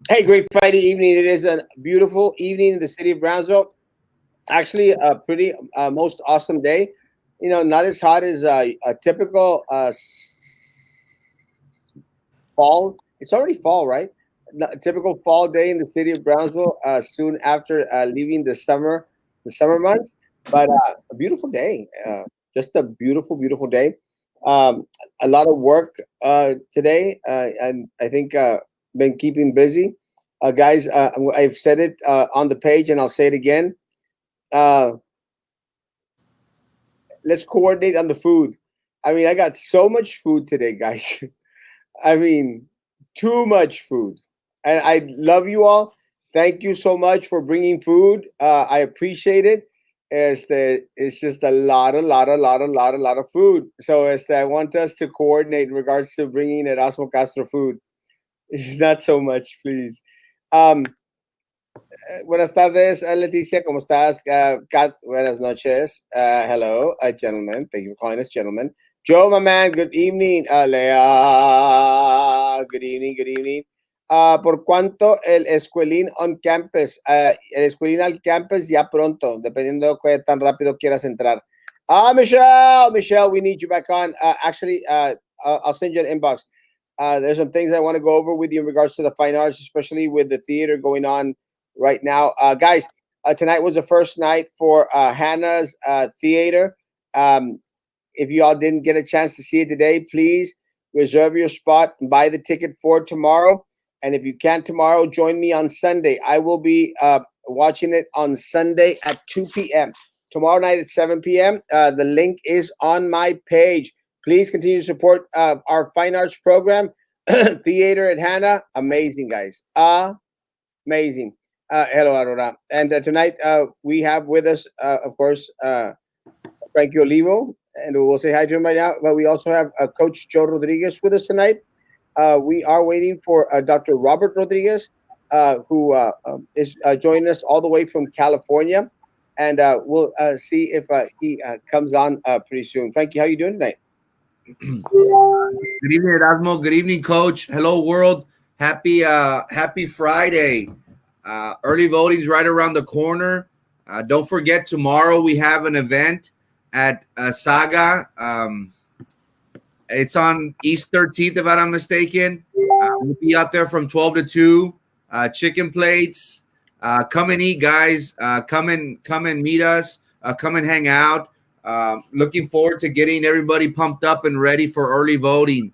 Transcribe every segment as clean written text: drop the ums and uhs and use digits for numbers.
Hey, great Friday evening. It is a beautiful evening in the city of Brownsville. Actually, a pretty most awesome day. Not as hot as a typical fall. It's already fall, right? A typical fall day in the city of Brownsville. Soon after leaving the summer months, but a beautiful day. Just a beautiful, beautiful day. Um, a lot of work today, and I think been keeping busy. Guys, I've said it on the page, and I'll say it again. Uh, let's coordinate on the food. I mean, I got so much food today, guys. I mean, too much food. And I love you all. Thank you so much for bringing food. I appreciate it. It's just a lot of food. So I want us to coordinate in regards to bringing Erasmo Castro food. Not so much, please. Um, Buenas tardes, Leticia. ¿Cómo estás? Kat, buenas noches. Hello, gentlemen. Thank you for calling us, gentlemen. Joe, my man, good evening. Lea, good evening, good evening. ¿Por cuánto el escuelín on campus? El escuelín al campus ya pronto, dependiendo de qué tan rápido quieras entrar. Michelle, we need you back on. Actually, I'll send you an inbox. There's some things I want to go over with you in regards to the fine arts, especially with the theater going on right now. Guys, tonight was the first night for Hannah's theater. Um, if you all didn't get a chance to see it today, please reserve your spot and buy the ticket for tomorrow. And if you can't tomorrow, join me on Sunday. I will be watching it on Sunday at 2 p.m. Tomorrow night at 7 p.m. The link is on my page. Please continue to support our fine arts program. Theater at Hannah. Amazing, guys. Amazing. Hello, Aurora. And tonight we have with us, of course, Frankie Olivo, and we'll say hi to him right now. But we also have Coach Joe Rodriguez with us tonight. We are waiting for Dr. Robert Rodriguez, who is joining us all the way from California, and we'll see if he comes on pretty soon. Frankie, how you doing tonight? Good evening, Erasmo. Good evening, Coach. Hello, world. Happy Friday. Early voting's right around the corner. Don't forget, tomorrow we have an event at Saga. It's on East 13th, if I'm not mistaken. We'll be out there from 12 to 2. Chicken plates. Come and eat, guys. Come and meet us. Come and hang out. Looking forward to getting everybody pumped up and ready for early voting.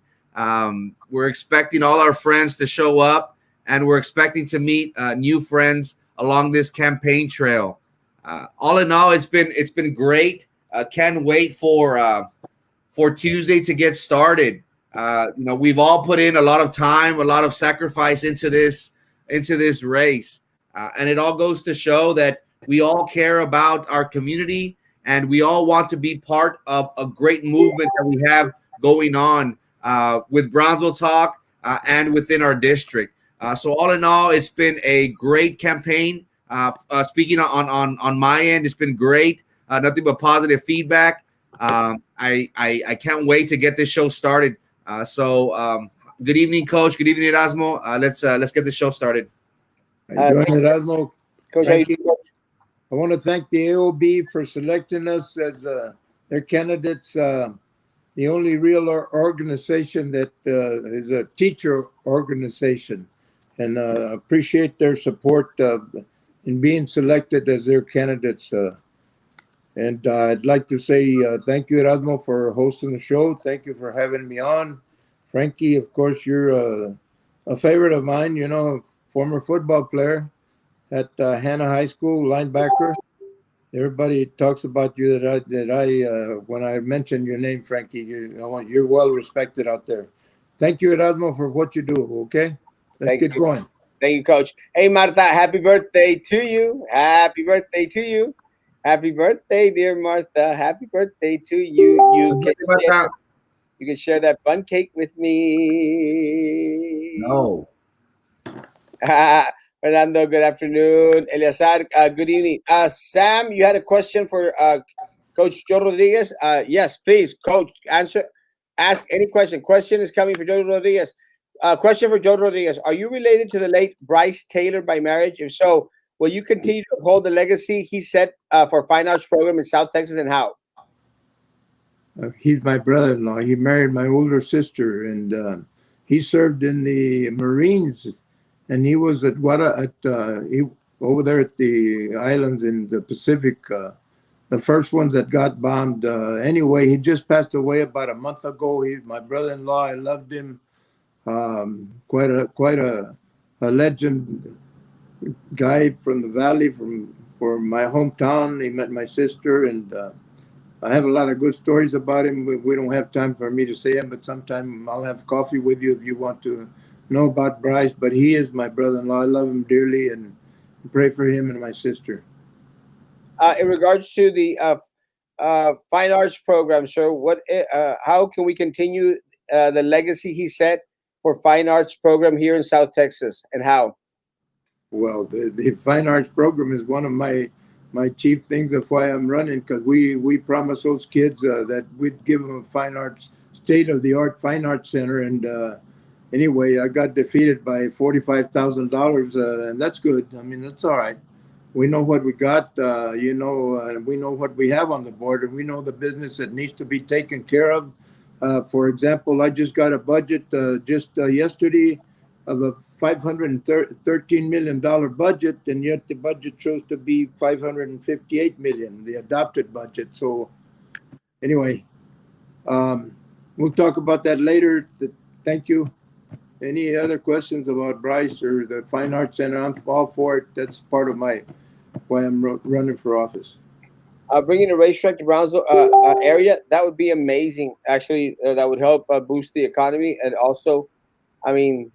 We're expecting all our friends to show up, and we're expecting to meet new friends along this campaign trail. All in all, it's been great. Can't wait for Tuesday to get started. We've all put in a lot of time, a lot of sacrifice into this race, and it all goes to show that we all care about our community, and we all want to be part of a great movement that we have going on with Brownsville Talk and within our district. So all in all, it's been a great campaign. Speaking on my end, it's been great. Nothing but positive feedback. I can't wait to get this show started. Good evening, Coach. Good evening, Erasmo. Let's get the show started. How you doing, Erasmo? Coach, how you doing, Coach? I want to thank the AOB for selecting us as their candidates. The only real organization that is a teacher organization, and appreciate their support in being selected as their candidates. And I'd like to say thank you, Erasmo, for hosting the show. Thank you for having me on. Frankie, of course, you're a favorite of mine, former football player at Hannah High School, linebacker. Everybody talks about you that I when I mention your name, Frankie, you're well respected out there. Thank you, Erasmo, for what you do, okay? Let's get going. Thank you, Coach. Hey, Marta, happy birthday to you. Happy birthday to you. Happy birthday, dear Martha. Happy birthday to you. You can share that bun cake with me. No. Fernando, good afternoon. Eliazar, good evening. Sam, you had a question for Coach Joe Rodriguez? Yes, please, Coach, ask any question. Question is coming for Joe Rodriguez. Question for Joe Rodriguez: are you related to the late Bryce Taylor by marriage? If so, will you continue to uphold the legacy he set for fine arts program in South Texas, and how? He's my brother-in-law. He married my older sister, and he served in the Marines, and he was at over there at the islands in the Pacific, the first ones that got bombed. Anyway, he just passed away about a month ago. He's my brother-in-law. I loved him. Quite a legend guy from the valley, from my hometown. He met my sister, and I have a lot of good stories about him. We don't have time for me to say them, but sometime I'll have coffee with you if you want to know about Bryce. But he is my brother-in-law. I love him dearly, and pray for him and my sister. In regards to the fine arts program, sir, how can we continue the legacy he set for fine arts program here in South Texas, and how? Well, the fine arts program is one of my chief things of why I'm running, because we promised those kids that we'd give them a state of the art fine arts center, and anyway, I got defeated by $45,000, and that's good. I mean, that's all right. We know what we got, we know what we have on the board, and we know the business that needs to be taken care of. For example, I just got a budget yesterday of a $513 million budget, and yet the budget shows to be $558 million, the adopted budget. So anyway, we'll talk about that later. Thank you. Any other questions about Bryce or the Fine Arts Center? I'm all for it. That's part of why I'm running for office. Bringing a racetrack to Brownsville area, that would be amazing. Actually, that would help boost the economy, and also, I mean,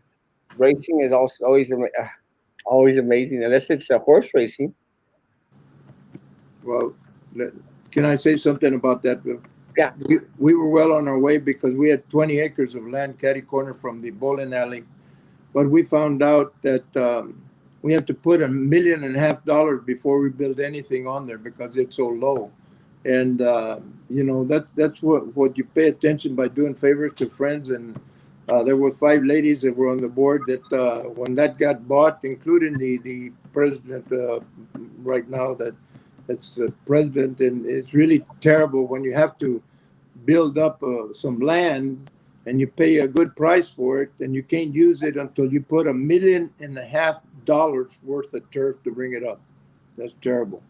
racing is also always amazing, unless it's horse racing. Well, can I say something about that? Yeah. We were well on our way because we had 20 acres of land catty corner from the bowling alley, but we found out that we have to put $1.5 million before we build anything on there because it's so low. And that's what you pay attention by doing favors to friends. And there were 5 ladies that were on the board that when that got bought, including the president right now, that's the president, and it's really terrible when you have to build up some land and you pay a good price for it, and you can't use it until you put $1.5 million worth of turf to bring it up. That's terrible.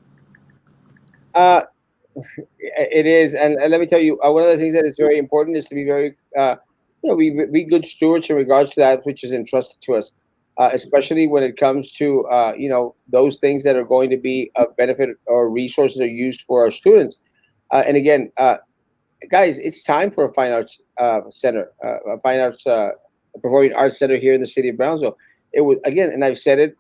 It is, and let me tell you, one of the things that is very important is to be very, be good stewards in regards to that which is entrusted to us, especially when it comes to, those things that are going to be of benefit or resources are used for our students. And again, guys, it's time for a fine arts center, a fine arts performing arts center here in the city of Brownsville. It would, again, and I've said it.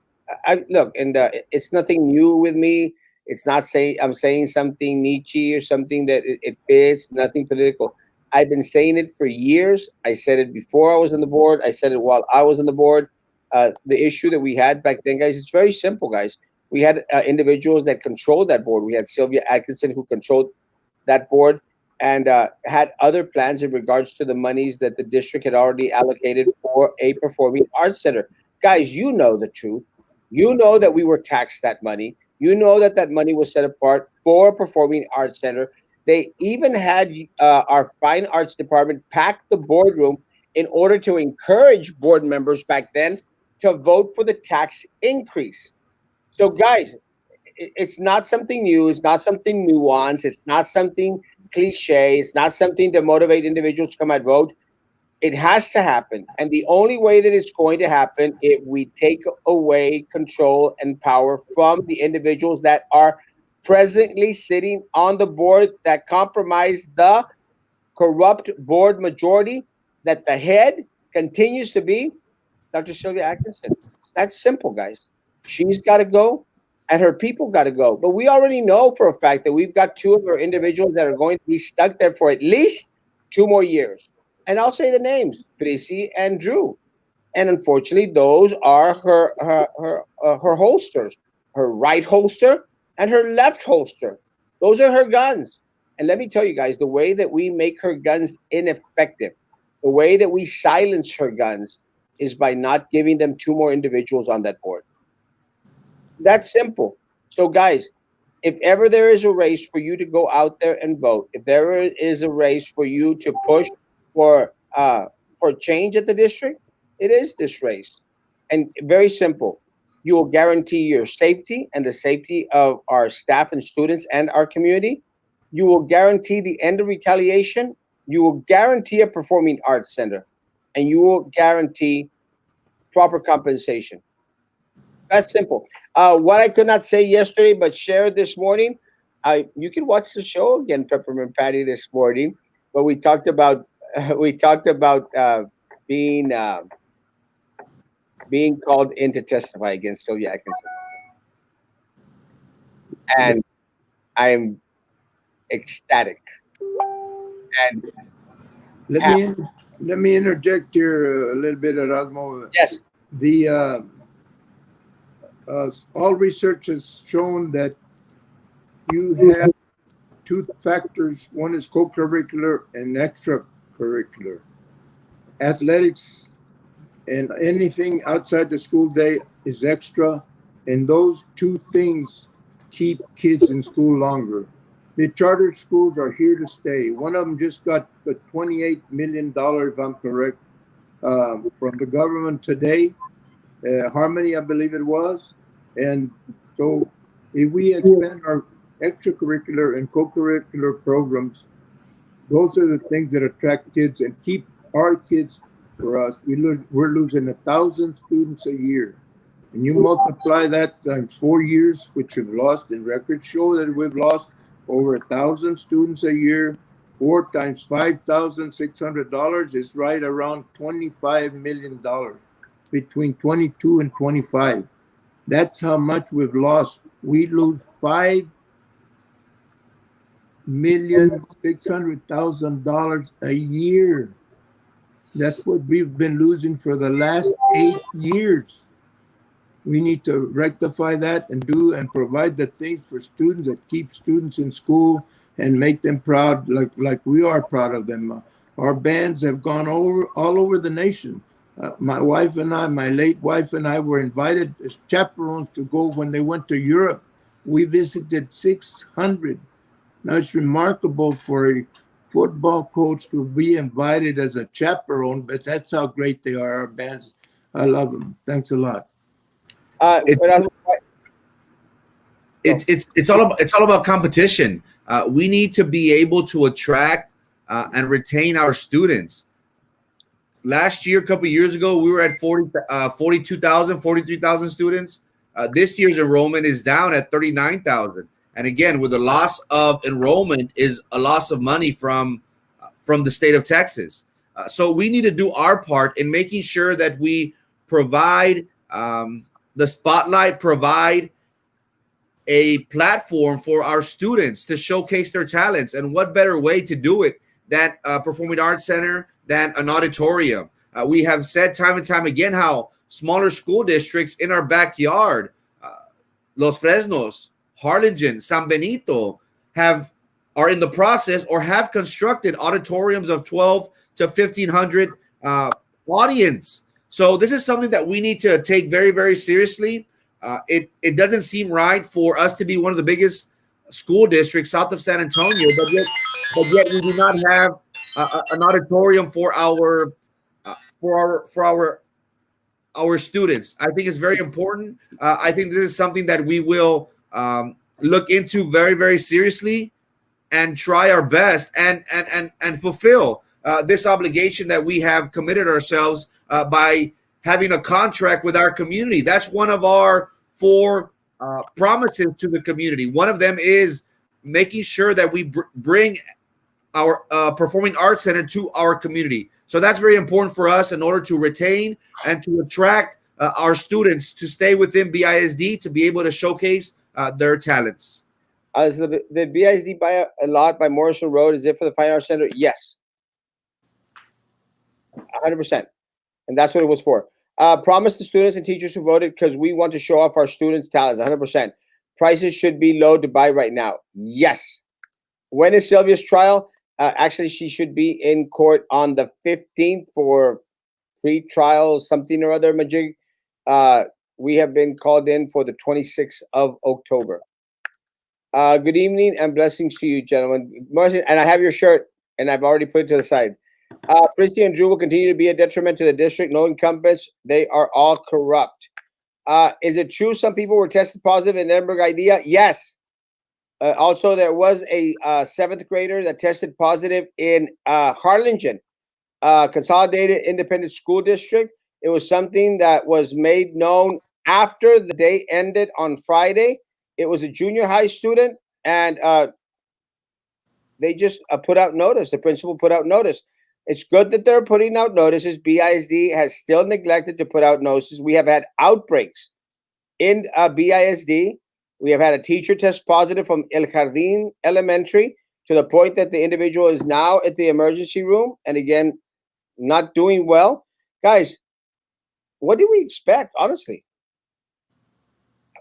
I look, and it's nothing new with me. It's not saying I'm saying something Nietzsche or something that it fits. Nothing political. I've been saying it for years. I said it before I was on the board. I said it while I was on the board. The issue that we had back then, guys, it's very simple, guys. We had individuals that controlled that board. We had Sylvia Atkinson, who controlled that board, and had other plans in regards to the monies that the district had already allocated for a performing arts center. Guys, you know the truth. You know that we were taxed that money. You know that that money was set apart for a performing arts center. They even had our fine arts department pack the boardroom in order to encourage board members back then to vote for the tax increase. So, guys, it's not something new. It's not something nuanced. It's not something cliche. It's not something to motivate individuals to come and vote. It has to happen. And the only way that it's going to happen if we take away control and power from the individuals that are presently sitting on the board that compromise the corrupt board majority, that the head continues to be Dr. Sylvia Atkinson. That's simple, guys. She's got to go and her people got to go. But we already know for a fact that we've got 2 of our individuals that are going to be stuck there for at least 2 more years. And I'll say the names, Prissy and Drew. And unfortunately, those are her holsters, her right holster and her left holster. Those are her guns. And let me tell you guys, the way that we make her guns ineffective, the way that we silence her guns, is by not giving them 2 more individuals on that board. That's simple. So guys, if ever there is a race for you to go out there and vote, if there is a race for you to push for change at the district, it is this race. And very simple. You will guarantee your safety and the safety of our staff and students and our community. You will guarantee the end of retaliation. You will guarantee a performing arts center, and you will guarantee proper compensation. That's simple. What I could not say yesterday, but shared this morning, you can watch the show again, Peppermint Patty, this morning. But we talked about being being called in to testify against Sylvia Atkinson, and I'm ecstatic. And let me interject here a little bit, Erasmo. yes, The all research has shown that you have 2 factors. One is co-curricular and extracurricular. Athletics and anything outside the school day is extra, and those 2 things keep kids in school longer. The charter schools are here to stay. One of them just got the $28 million, if I'm correct, from the government today. Harmony, I believe it was. And so if we expand our extracurricular and co-curricular programs, those are the things that attract kids and keep our kids. For us, we're losing 1,000 students a year. And you multiply that times 4 years, which we've lost, and records show that we've lost over 1,000 students a year. 4 times $5,600 is right around $25 million between 22 and 25. That's how much we've lost. We lose $5,600,000 a year. That's what we've been losing for the last 8 years. We need to rectify that and provide the things for students that keep students in school and make them proud, like we are proud of them. Our bands have gone all over the nation. My wife and I, my late wife and I, were invited as chaperones to go when they went to Europe. We visited 600. Now it's remarkable for a football coach to be invited as a chaperone, but that's how great they are, our bands. I love them. Thanks a lot. It's all about competition. We need to be able to attract and retain our students. Last year, a couple of years ago, we were at 42,000, 43,000 students. This year's enrollment is down at 39,000. And again, with the loss of enrollment is a loss of money from the state of Texas. So we need to do our part in making sure that we provide the spotlight, provide a platform for our students to showcase their talents. And what better way to do it than a performing arts center, than an auditorium? We have said time and time again how smaller school districts in our backyard, Los Fresnos, Harlingen, San Benito, are in the process or have constructed auditoriums of 12 to 1,500 audience. So this is something that we need to take very, very seriously. It doesn't seem right for us to be one of the biggest school districts south of San Antonio, but yet we do not have an auditorium for our students. I think it's very important. I think this is something that we will look into very, very seriously and try our best and fulfill this obligation that we have committed ourselves by having a contract with our community. That's one of our 4 promises to the community. One of them is making sure that we bring our performing arts center to our community. So that's very important for us in order to retain and to attract our students to stay within BISD to be able to showcase their talents. Is the BISD buy a lot by Morrison Road? Is it for the Fine Arts Center? Yes. 100%. And that's what it was for. Promise the students and teachers who voted because we want to show off our students' talents. 100%. Prices should be low to buy right now. Yes. When is Sylvia's trial? Actually, she should be in court on the 15th for free trial, something or other, Majig. We have been called in for the 26th of October. Good evening and blessings to you, gentlemen. Marcy, and I have your shirt, and I've already put it to the side. Christy and Drew will continue to be a detriment to the district. No incumbents. They are all corrupt. Is it true some people were tested positive in Edinburgh Idea? Yes. Also, there was a seventh grader that tested positive in Harlingen, Consolidated Independent School District. It was something that was made known after the day ended on Friday. It was a junior high student, and they just put out notice. The principal put out notice. It's good that they're putting out notices. BISD has still neglected to put out notices. We have had outbreaks in BISD. We have had a teacher test positive from El Jardín Elementary to the point that the individual is now at the emergency room and again, not doing well. Guys, what did we expect, honestly?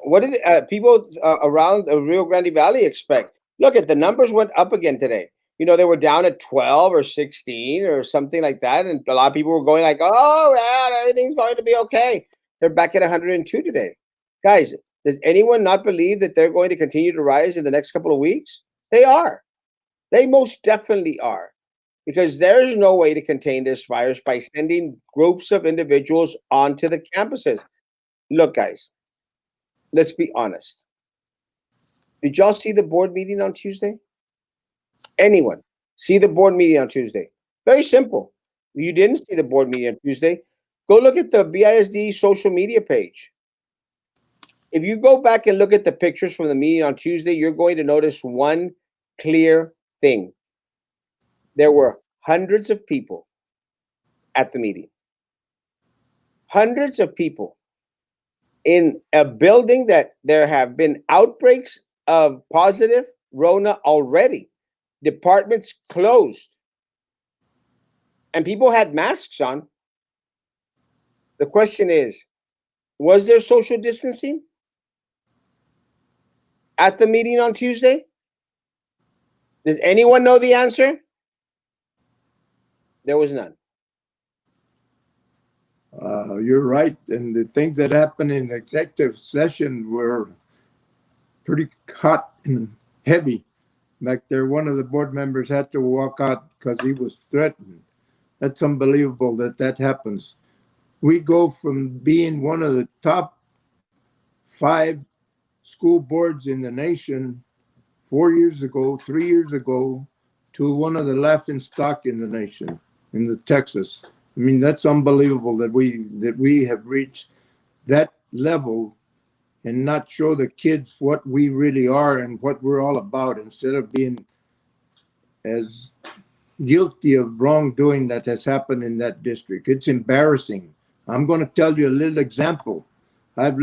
What did people around the Rio Grande Valley expect? Look, at the numbers went up again today. You know, they were down at 12 or 16 or something like that. And a lot of people were going like, oh, yeah, everything's going to be okay. They're back at 102 today. Guys, does anyone not believe that they're going to continue to rise in the next couple of weeks? They are. They most definitely are. Because there's no way to contain this virus by sending groups of individuals onto the campuses. Look, guys, let's be honest. Did y'all see the board meeting on Tuesday? Anyone see the board meeting on Tuesday? Very simple. If you didn't see the board meeting on Tuesday, go look at the BISD social media page. If you go back and look at the pictures from the meeting on Tuesday, you're going to notice one clear thing. There were hundreds of people at the meeting. Hundreds of people in a building that there have been outbreaks of positive Rona already. Departments closed. And people had masks on. The question is, was there social distancing at the meeting on Tuesday? Does anyone know the answer? There was none. You're right. And the things that happened in executive session were pretty hot and heavy. Like one of the board members had to walk out because he was threatened. That's unbelievable that happens. We go from being one of the top 5 school boards in the nation 4 years ago, 3 years ago, to one of the laughing stock in the nation, in the Texas. I mean, that's unbelievable that we have reached that level and not show the kids what we really are and what we're all about, instead of being as guilty of wrongdoing that has happened in that district. It's embarrassing. I'm going to tell you a little example. I've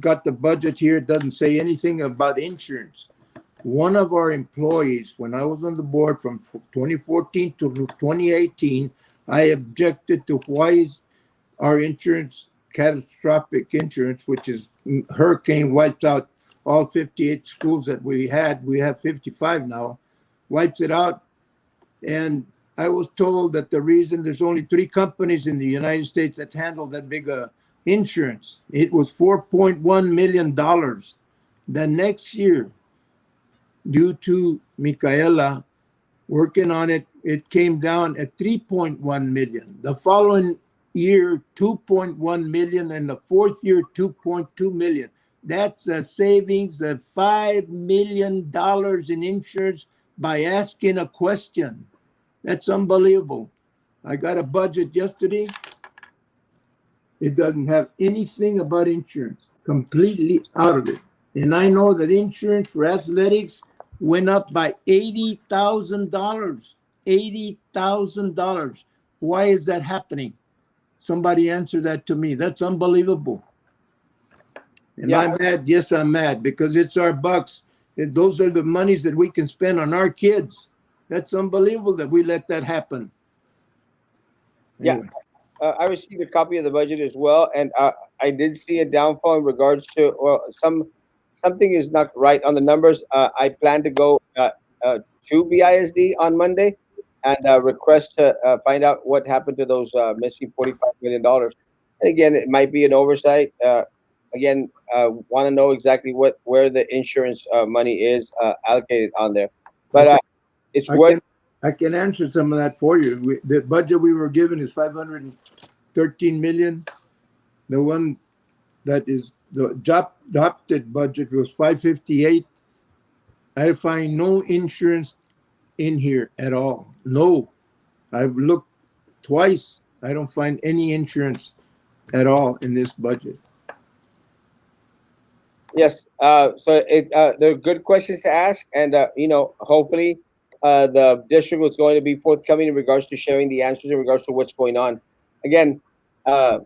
got the budget here. It doesn't say anything about insurance. One of our employees, when I was on the board from 2014 to 2018, I objected to why is our insurance, catastrophic insurance, which is hurricane wipes out all 58 schools that we had. We have 55 now, wipes it out. And I was told that the reason there's only 3 companies in the United States that handle that big insurance. It was $4.1 million. The next year, due to Micaela working on it, it came down at 3.1 million. The following year, 2.1 million, and the fourth year, 2.2 million. That's a savings of $5 million in insurance by asking a question. That's unbelievable. I got a budget yesterday. It doesn't have anything about insurance, completely out of it. And I know that insurance for athletics went up by $80,000. $80,000. Why is that happening? Somebody answer that to me. That's unbelievable. Am I mad? Yes, I'm mad, because it's our bucks. Those are the monies that we can spend on our kids. That's unbelievable that we let that happen. Anyway. Yeah, I received a copy of the budget as well, and I did see a downfall in regards to something is not right on the numbers. I plan to go to BISD on Monday, and request to find out what happened to those missing $45 million. And again, it might be an oversight. Again, want to know exactly where the insurance money is allocated on there. But it's I what can I can answer some of that for you. The budget we were given is 513 million. The one that is the adopted budget was 558. I find no insurance in here at all. No. I've looked twice. I don't find any insurance at all in this budget. yes. They're good questions to ask, and hopefully, the district was going to be forthcoming in regards to sharing the answers in regards to what's going on. Again, uh,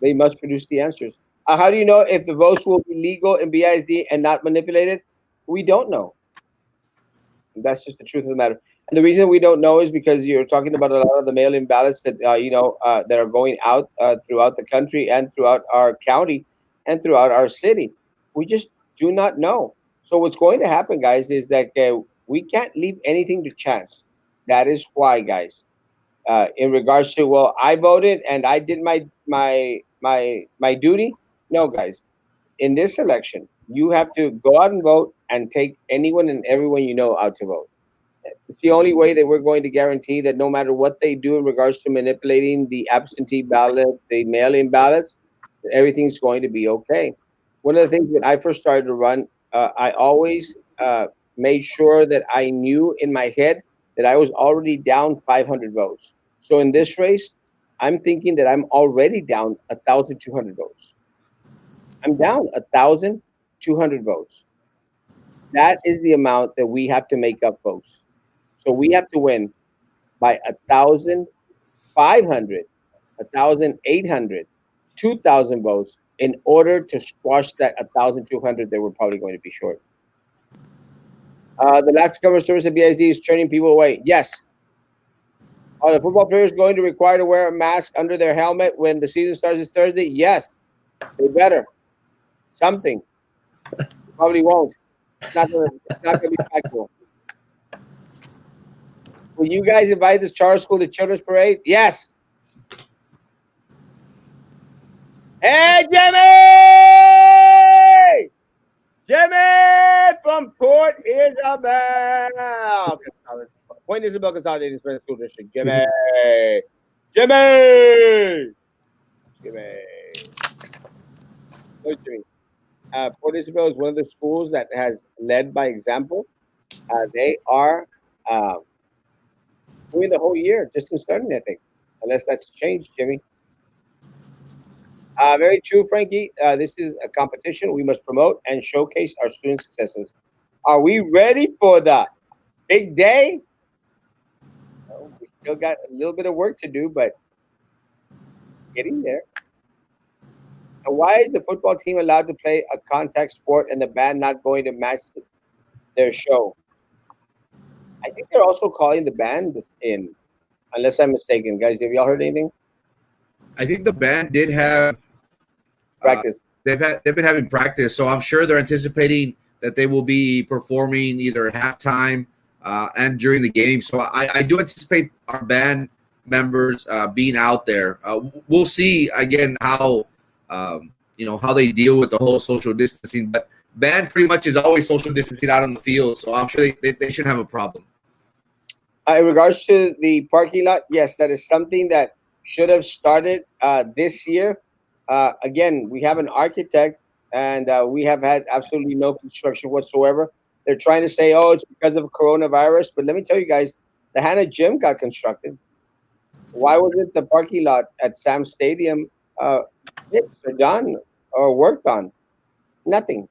they must produce the answers. How do you know if the votes will be legal in BISD and not manipulated? We don't know. That's just the truth of the matter. And the reason we don't know is because you're talking about a lot of the mail-in ballots that that are going out throughout the country and throughout our county and throughout our city. We just do not know. So what's going to happen, guys, is that we can't leave anything to chance. That is why, guys, in regards to, well, I voted and I did my duty. No, guys, in this election, you have to go out and vote and take anyone and everyone you know out to vote. It's the only way that we're going to guarantee that no matter what they do in regards to manipulating the absentee ballot, the mail-in ballots, that everything's going to be okay. One of the things when I first started to run, I always made sure that I knew in my head that I was already down 500 votes. So in this race, I'm thinking that I'm already down 1,200 votes. I'm down 1,200 votes. That is the amount that we have to make up, folks. So we have to win by 1,500, 1,800, 2,000 votes in order to squash that 1,200 that we're probably going to be short. The lack of cover service at BISD is turning people away. Yes. Are the football players going to require to wear a mask under their helmet when the season starts this Thursday? Yes. They better. Something. Probably won't. It's not gonna be factual. Will you guys invite this charter school to Children's Parade? Yes. Hey, Jimmy! Jimmy from Port Isabel. Point Isabel Consolidated School District. Jimmy. Jimmy. Jimmy. Jimmy. Port Isabel is one of the schools that has led by example. They are doing the whole year, just in starting, I think, unless that's changed, Jimmy. Very true, Frankie. This is a competition we must promote and showcase our student successes. Are we ready for the big day? Well, we still got a little bit of work to do, but getting there. And why is the football team allowed to play a contact sport and the band not going to match their show? I think they're also calling the band in, unless I'm mistaken. Guys, have y'all heard anything? I think the band did have Practice. They've been having practice, so I'm sure they're anticipating that they will be performing either at halftime and during the game. So I do anticipate our band members being out there. We'll see again how how they deal with the whole social distancing. But band pretty much is always social distancing out on the field, so I'm sure they shouldn't have a problem. In regards to the parking lot, yes, that is something that should have started this year. Again, we have an architect, and we have had absolutely no construction whatsoever. They're trying to say, oh, it's because of coronavirus. But let me tell you guys, the Hannah Gym got constructed. Why wasn't the parking lot at Sam's Stadium fixed or done or worked on? Nothing.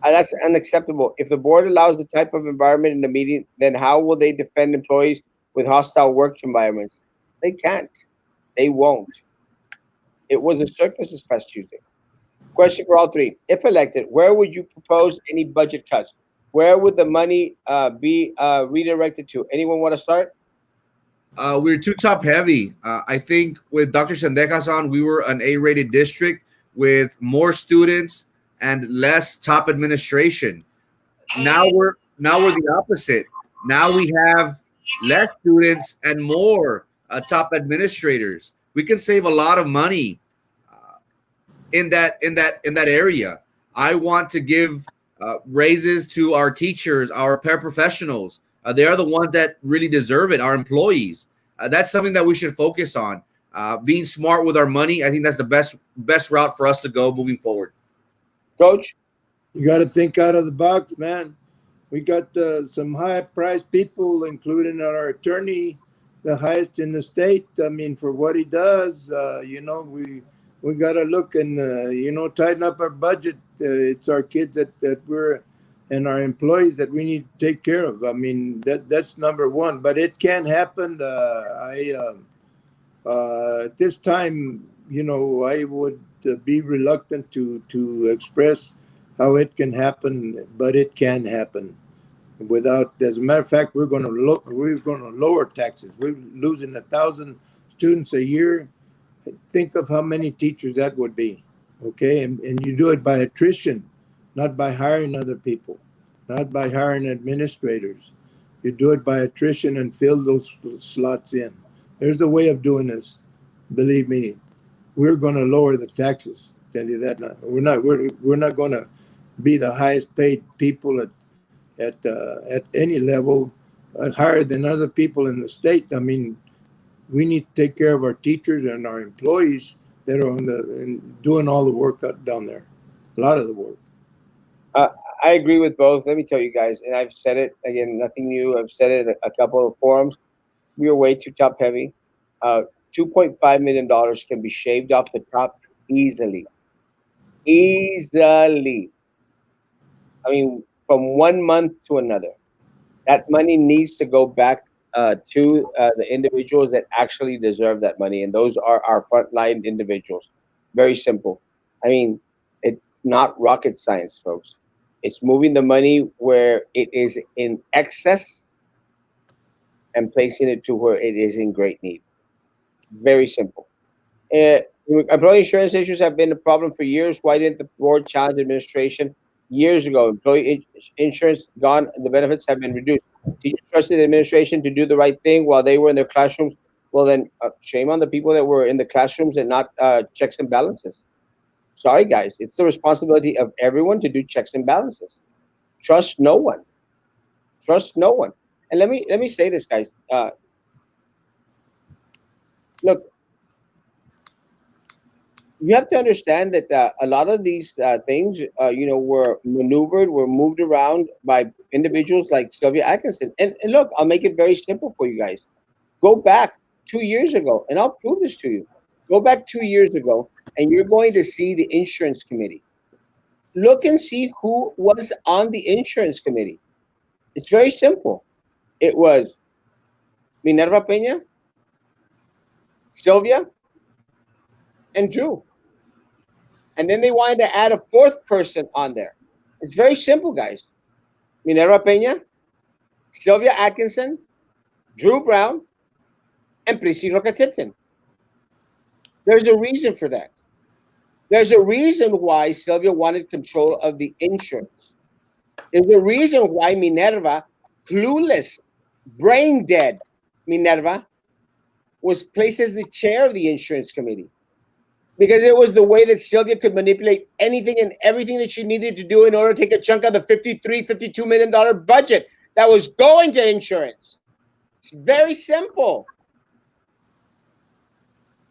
That's unacceptable. If the board allows the type of environment in the meeting, then how will they defend employees with hostile work environments? They can't. They won't. It was a circus this past Tuesday. Question for all three. If elected, where would you propose any budget cuts? Where would the money be redirected to? Anyone want to start? We're too top heavy. I think with Dr. Sendejas on, we were an A-rated district with more students and less top administration. Now we're the opposite. Now we have less students and more top administrators. We can save a lot of money in that area. I want to give raises to our teachers, our paraprofessionals. They are the ones that really deserve it. Our employees. That's something that we should focus on. Being smart with our money. I think that's the best route for us to go moving forward. Coach? You got to think out of the box, man. We got some high-priced people, including our attorney, the highest in the state. I mean, for what he does, we got to look and tighten up our budget. It's our kids that we're and our employees that we need to take care of. I mean, that's number one. But it can happen. At this time, I would be reluctant to express how it can happen, but it can happen. Without, as a matter of fact, we're going to lower taxes. We're losing 1,000 students a year. Think of how many teachers that would be. Okay, and you do it by attrition, not by hiring other people, not by hiring administrators. You do it by attrition and fill those slots in. There's a way of doing this. Believe me, we're going to lower the taxes. Tell you that now. We're not going to be the highest paid people at any level, higher than other people in the state. I mean, we need to take care of our teachers and our employees that are doing all the work down there. A lot of the work. I agree with both. Let me tell you guys, and I've said it again, nothing new. I've said it a couple of forums. We are way too top heavy. $2.5 million can be shaved off the top easily. Easily. I mean, from 1 month to another. That money needs to go back to the individuals that actually deserve that money, and those are our frontline individuals. Very simple. I mean, it's not rocket science, folks. It's moving the money where it is in excess and placing it to where it is in great need. Very simple. Uh, Employee insurance issues have been a problem for years. Why didn't the board challenge administration years ago? Insurance gone, the benefits have been reduced. Teachers trusted the administration to do the right thing while they were in their classrooms. Well, then shame on the people that were in the classrooms and not checks and balances. Sorry, guys. It's the responsibility of everyone to do checks and balances. Trust no one. Trust no one. And let me say this, guys. Look, you have to understand that a lot of these things, were maneuvered, were moved around by individuals like Sylvia Atkinson. And look, I'll make it very simple for you guys. Go back 2 years ago, and I'll prove this to you. Go back 2 years ago, and you're going to see the insurance committee. Look and see who was on the insurance committee. It's very simple. It was Minerva Peña, Sylvia, and Drew. And then they wanted to add a fourth person on there. It's very simple, guys. Minerva Peña, Sylvia Atkinson, Drew Brown, and Priscilla Tipton. There's a reason for that. There's a reason why Sylvia wanted control of the insurance. There's a reason why Minerva, clueless, brain dead Minerva, was placed as the chair of the insurance committee. Because it was the way that Sylvia could manipulate anything and everything that she needed to do in order to take a chunk of the $52 million budget that was going to insurance. It's very simple.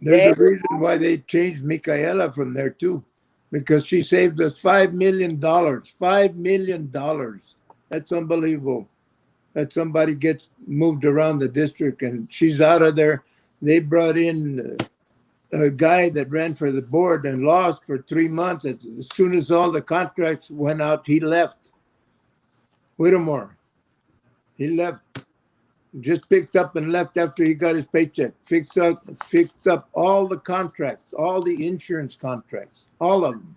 There's a reason why they changed Micaela from there too, because she saved us $5 million. $5 million. That's unbelievable. That somebody gets moved around the district and she's out of there. They brought in a guy that ran for the board and lost for 3 months. As soon as all the contracts went out, he left. Whittemore. He left. Just picked up and left after he got his paycheck. Fixed up all the contracts, all the insurance contracts, all of them.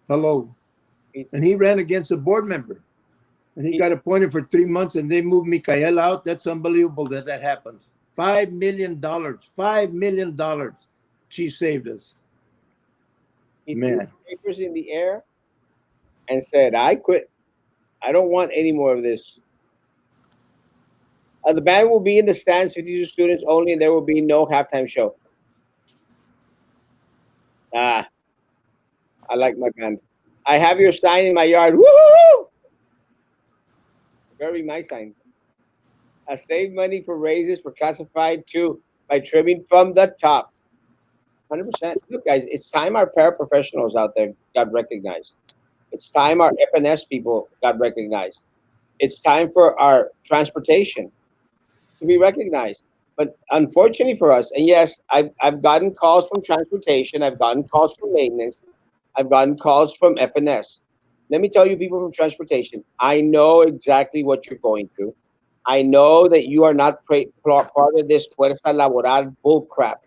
Hello. And he ran against a board member. And he got appointed for 3 months and they moved Micaela out. That's unbelievable that happens. $5 million. $5 million. She saved us. He threw papers in the air and said, I quit. I don't want any more of this. The band will be in the stands, 52 students only, and there will be no halftime show. Ah, I like my band. I have your sign in my yard. Woo! Very my sign. Save money for raises for classified too by trimming from the top. 100%. Look, guys, it's time our paraprofessionals out there got recognized. It's time our FNS people got recognized. It's time for our transportation to be recognized. But unfortunately for us, and yes, I've gotten calls from transportation, I've gotten calls from maintenance, I've gotten calls from FNS. Let me tell you, people from transportation, I know exactly what you're going through. I know that you are not part of this fuerza laboral bull crap.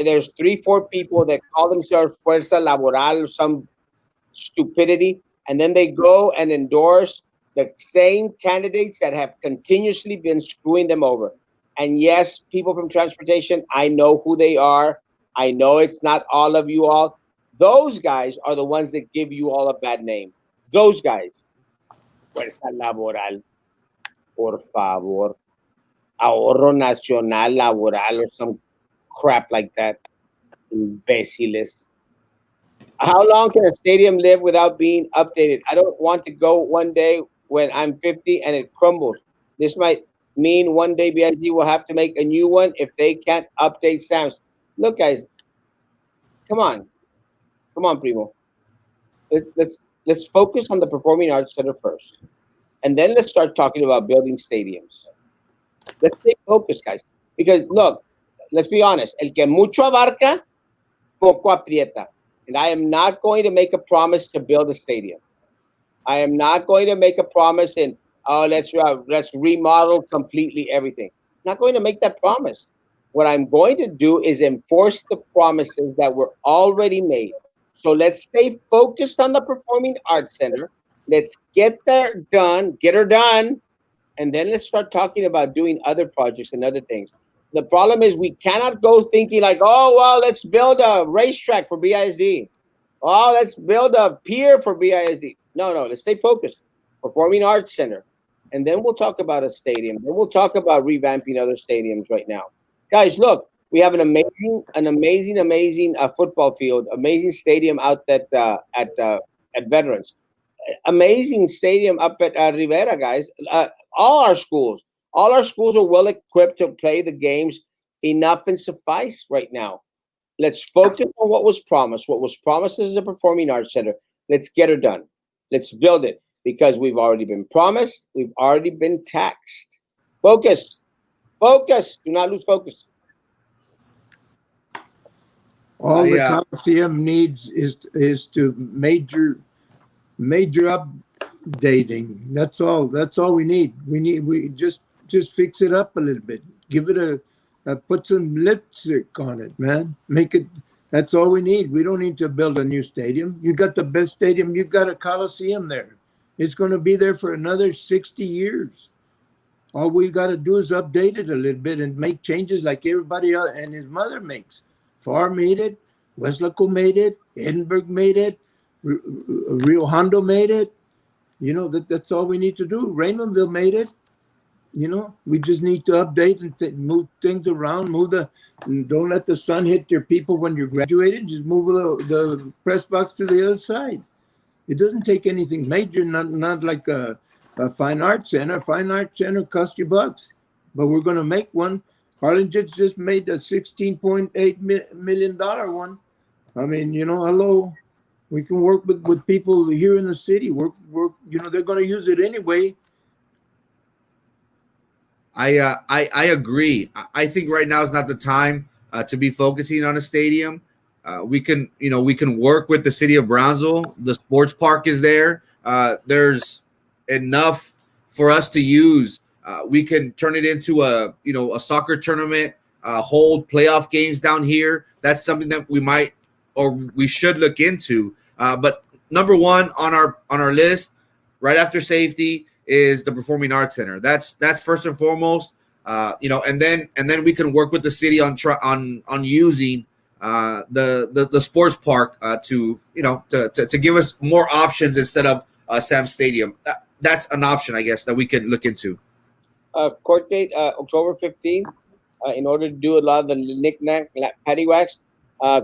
There's 3, 4 people that call themselves fuerza laboral, some stupidity, and then they go and endorse the same candidates that have continuously been screwing them over. And yes, people from transportation, I know who they are. I know it's not all of you all. Those guys are the ones that give you all a bad name. Those guys. Fuerza laboral, por favor. Ahorro nacional laboral or some crap like that. Imbéciles. How long can a stadium live without being updated? I don't want to go one day when I'm 50 and it crumbles. This might mean one day BIG will have to make a new one if they can't update Sam's. Look, guys, come on, Primo. Let's focus on the Performing Arts Center first, and then let's start talking about building stadiums. Let's stay focused, guys, because look, let's be honest. El que mucho abarca, poco aprieta. And I am not going to make a promise to build a stadium. I am not going to make a promise and let's remodel completely everything. I'm not going to make that promise. What I'm going to do is enforce the promises that were already made. So let's stay focused on the Performing Arts Center. Let's get her done, and then let's start talking about doing other projects and other things. The problem is we cannot go thinking like, oh, well, let's build a racetrack for BISD. Oh, let's build a pier for BISD. No, let's stay focused. Performing Arts Center. And then we'll talk about a stadium. Then we'll talk about revamping other stadiums right now. Guys, look, we have an amazing football field, amazing stadium out at Veterans. Amazing stadium up at Rivera, guys. All our schools are well equipped to play the games. Enough and suffice right now. Let's focus on what was promised. What was promised as a Performing Arts Center. Let's get her done. Let's build it because we've already been promised. We've already been taxed. Focus. Do not lose focus. All the Coliseum needs is to major updating. That's all we need. We just fix it up a little bit. Give it put some lipstick on it, man. Make it. That's all we need. We don't need to build a new stadium. You got the best stadium. You got a Coliseum there. It's going to be there for another 60 years. All we got to do is update it a little bit and make changes like everybody else and his mother makes. Farr made it. Weslaco made it. Edinburgh made it. Rio Hondo made it. You know, that's all we need to do. Raymondville made it. You know, we just need to update and move things around. Don't let the sun hit your people when you're graduating. Just move the press box to the other side. It doesn't take anything major, not like a fine arts center. A fine arts center costs you bucks, but we're going to make one. Harlingen just made a $16.8 million one. I mean, you know, hello. We can work with people here in the city. Work. You know, they're going to use it anyway. I agree. I think right now is not the time to be focusing on a stadium. We can work with the city of Brownsville. The sports park is there. There's enough for us to use. We can turn it into a soccer tournament, hold playoff games down here. That's something that we might or we should look into. But number one on our list, right after safety, is the Performing Arts Center. That's first and foremost. And then we can work with the city on using the sports park to give us more options instead of Sam Stadium. That's an option, I guess, that we can look into. Court date October 15th. In order to do a lot of the knick-knack, paddywhacks,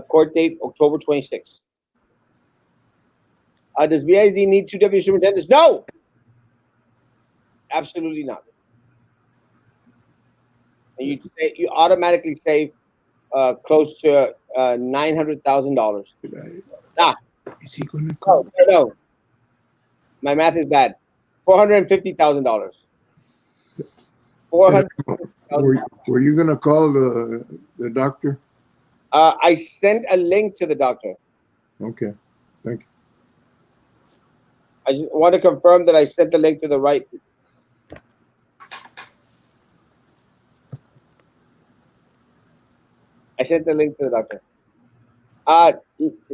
court date October 26th. Does BISD need two deputy superintendents? No, absolutely not. And you automatically save close to $900,000. Is he going to call? No, my math is bad. $450,000. Were you going to call the doctor? I sent a link to the doctor. Okay, thank you. I just want to confirm that I sent the link to the right. I sent the link to the doctor.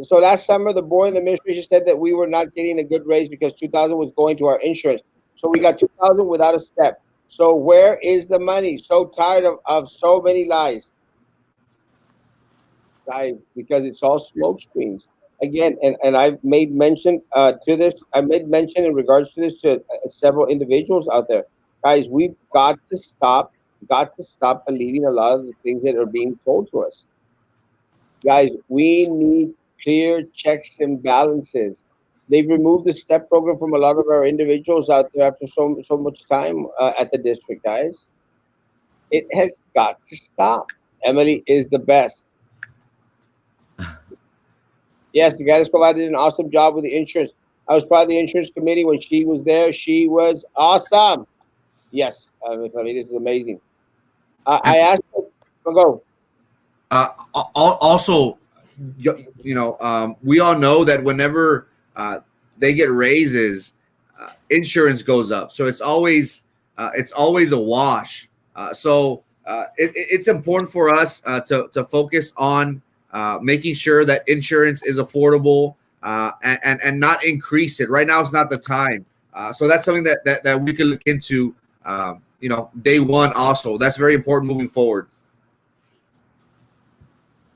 So last summer, the board and the administration said that we were not getting a good raise because 2,000 was going to our insurance. So we got 2,000 without a step. So where is the money? So tired of so many lies. Guys, because it's all smoke screens. Again, and I've made mention to this. I made mention in regards to this to several individuals out there. Guys, we've got to stop believing a lot of the things that are being told to us. Guys, we need clear checks and balances. They've removed the step program from a lot of our individuals out there after so much time at the district, guys. It has got to stop. Emily is the best. Yes, the guy provided an awesome job with the insurance. I was part of the insurance committee when she was there. She was awesome. Yes, I mean, this is amazing. I asked her, go. Also, we all know that whenever they get raises, insurance goes up. So it's always a wash. So it's important for us to focus on making sure that insurance is affordable and not increase it. Right now, it's not the time. So that's something that we can look into. Day one. Also, that's very important moving forward.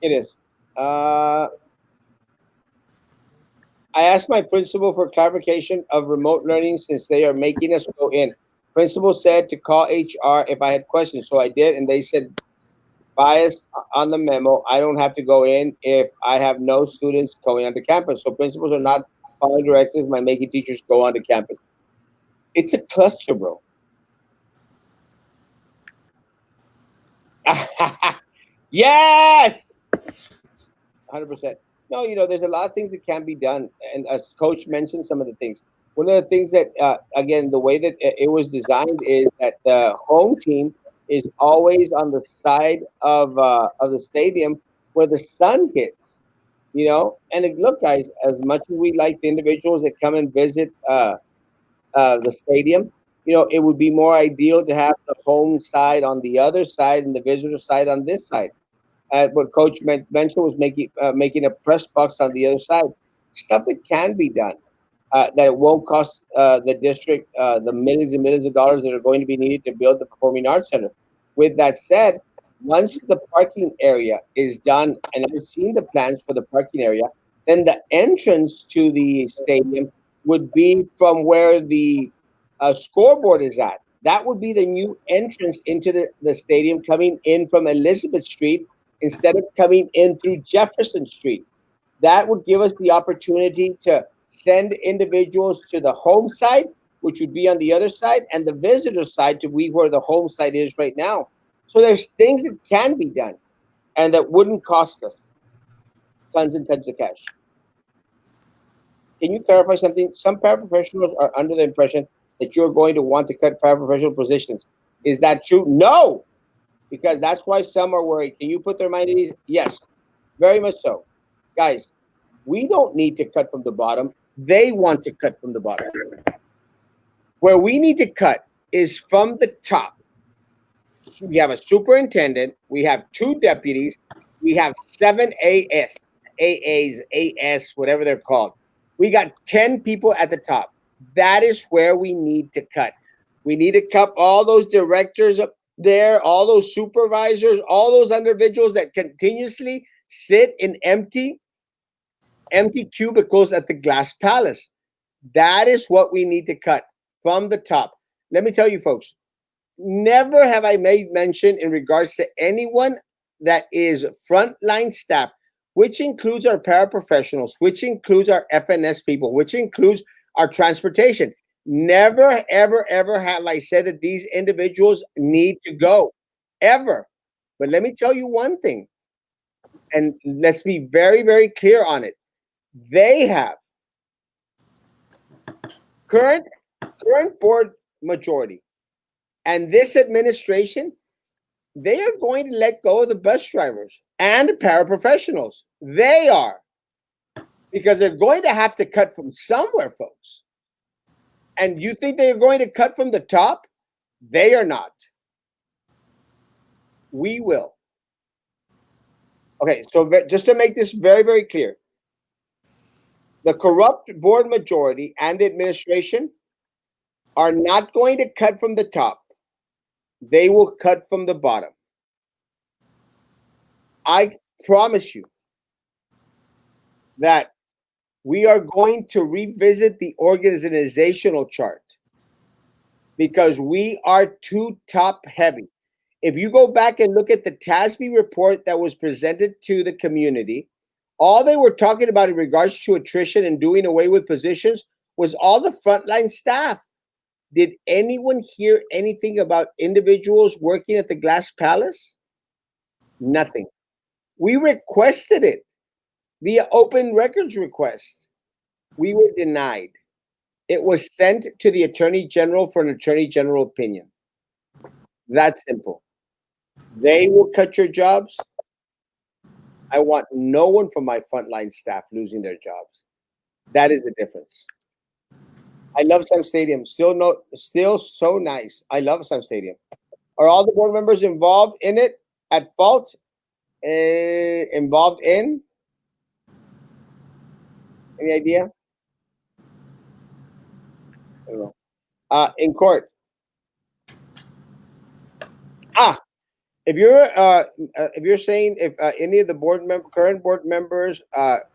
It is. I asked my principal for clarification of remote learning since they are making us go in. Principal said to call HR if I had questions, so I did, and they said, biased on the memo, I don't have to go in if I have no students going onto campus. So principals are not following directives by making teachers go onto campus. It's a cluster, bro. Yes! 100%. No, there's a lot of things that can be done. And as Coach mentioned some of the things. One of the things that, again, the way that it was designed is that the home team is always on the side of the stadium where the sun hits, And look, guys, as much as we like the individuals that come and visit the stadium, it would be more ideal to have the home side on the other side and the visitor side on this side. What Coach mentioned was making a press box on the other side, stuff that can be done, that it won't cost the district the millions and millions of dollars that are going to be needed to build the Performing Arts Center. With that said, once the parking area is done, and I've seen the plans for the parking area, then the entrance to the stadium would be from where the scoreboard is at. That would be the new entrance into the stadium, coming in from Elizabeth Street instead of coming in through Jefferson Street. That would give us the opportunity to send individuals to the home side, which would be on the other side, and the visitor side to be where the home side is right now. So there's things that can be done and that wouldn't cost us tons and tons of cash. Can you clarify something? Some paraprofessionals are under the impression that you're going to want to cut paraprofessional positions. Is that true? No, because that's why some are worried. Can you put their mind at ease? Yes, very much so. Guys, we don't need to cut from the bottom. They want to cut from the bottom. Where we need to cut is from the top. We have a superintendent. We have 2 deputies. We have 7 AAs, whatever they're called. We got 10 people at the top. That is where we need to cut. We need to cut all those directors up there, all those supervisors, all those individuals that continuously sit in empty cubicles at the Glass Palace. That is what we need to cut from the top. Let me tell you, folks, never have I made mention in regards to anyone that is frontline staff, which includes our paraprofessionals, which includes our FNS people, which includes our transportation. Never, ever, ever have I said that these individuals need to go, ever. But let me tell you one thing, and let's be very, very clear on it. They have current board majority, and this administration, they are going to let go of the bus drivers and the paraprofessionals. They are, because they're going to have to cut from somewhere, folks. And you think they're going to cut from the top? They are not. We will. Okay, so just to make this very, very clear, the corrupt board majority and the administration are not going to cut from the top. They will cut from the bottom. I promise you that we are going to revisit the organizational chart because we are too top heavy. If you go back and look at the TASB report that was presented to the community, all they were talking about in regards to attrition and doing away with positions was all the frontline staff. Did anyone hear anything about individuals working at the Glass Palace? Nothing. We requested it via open records request. We were denied. It was sent to the Attorney General for an Attorney General opinion. That simple. They will cut your jobs. I want no one from my frontline staff losing their jobs. That is the difference. I love Sam Stadium. Still so nice. I love Sam Stadium. Are all the board members involved in it? At fault? Involved in? Any idea? I don't know. In court. If you're saying if any of the current board members are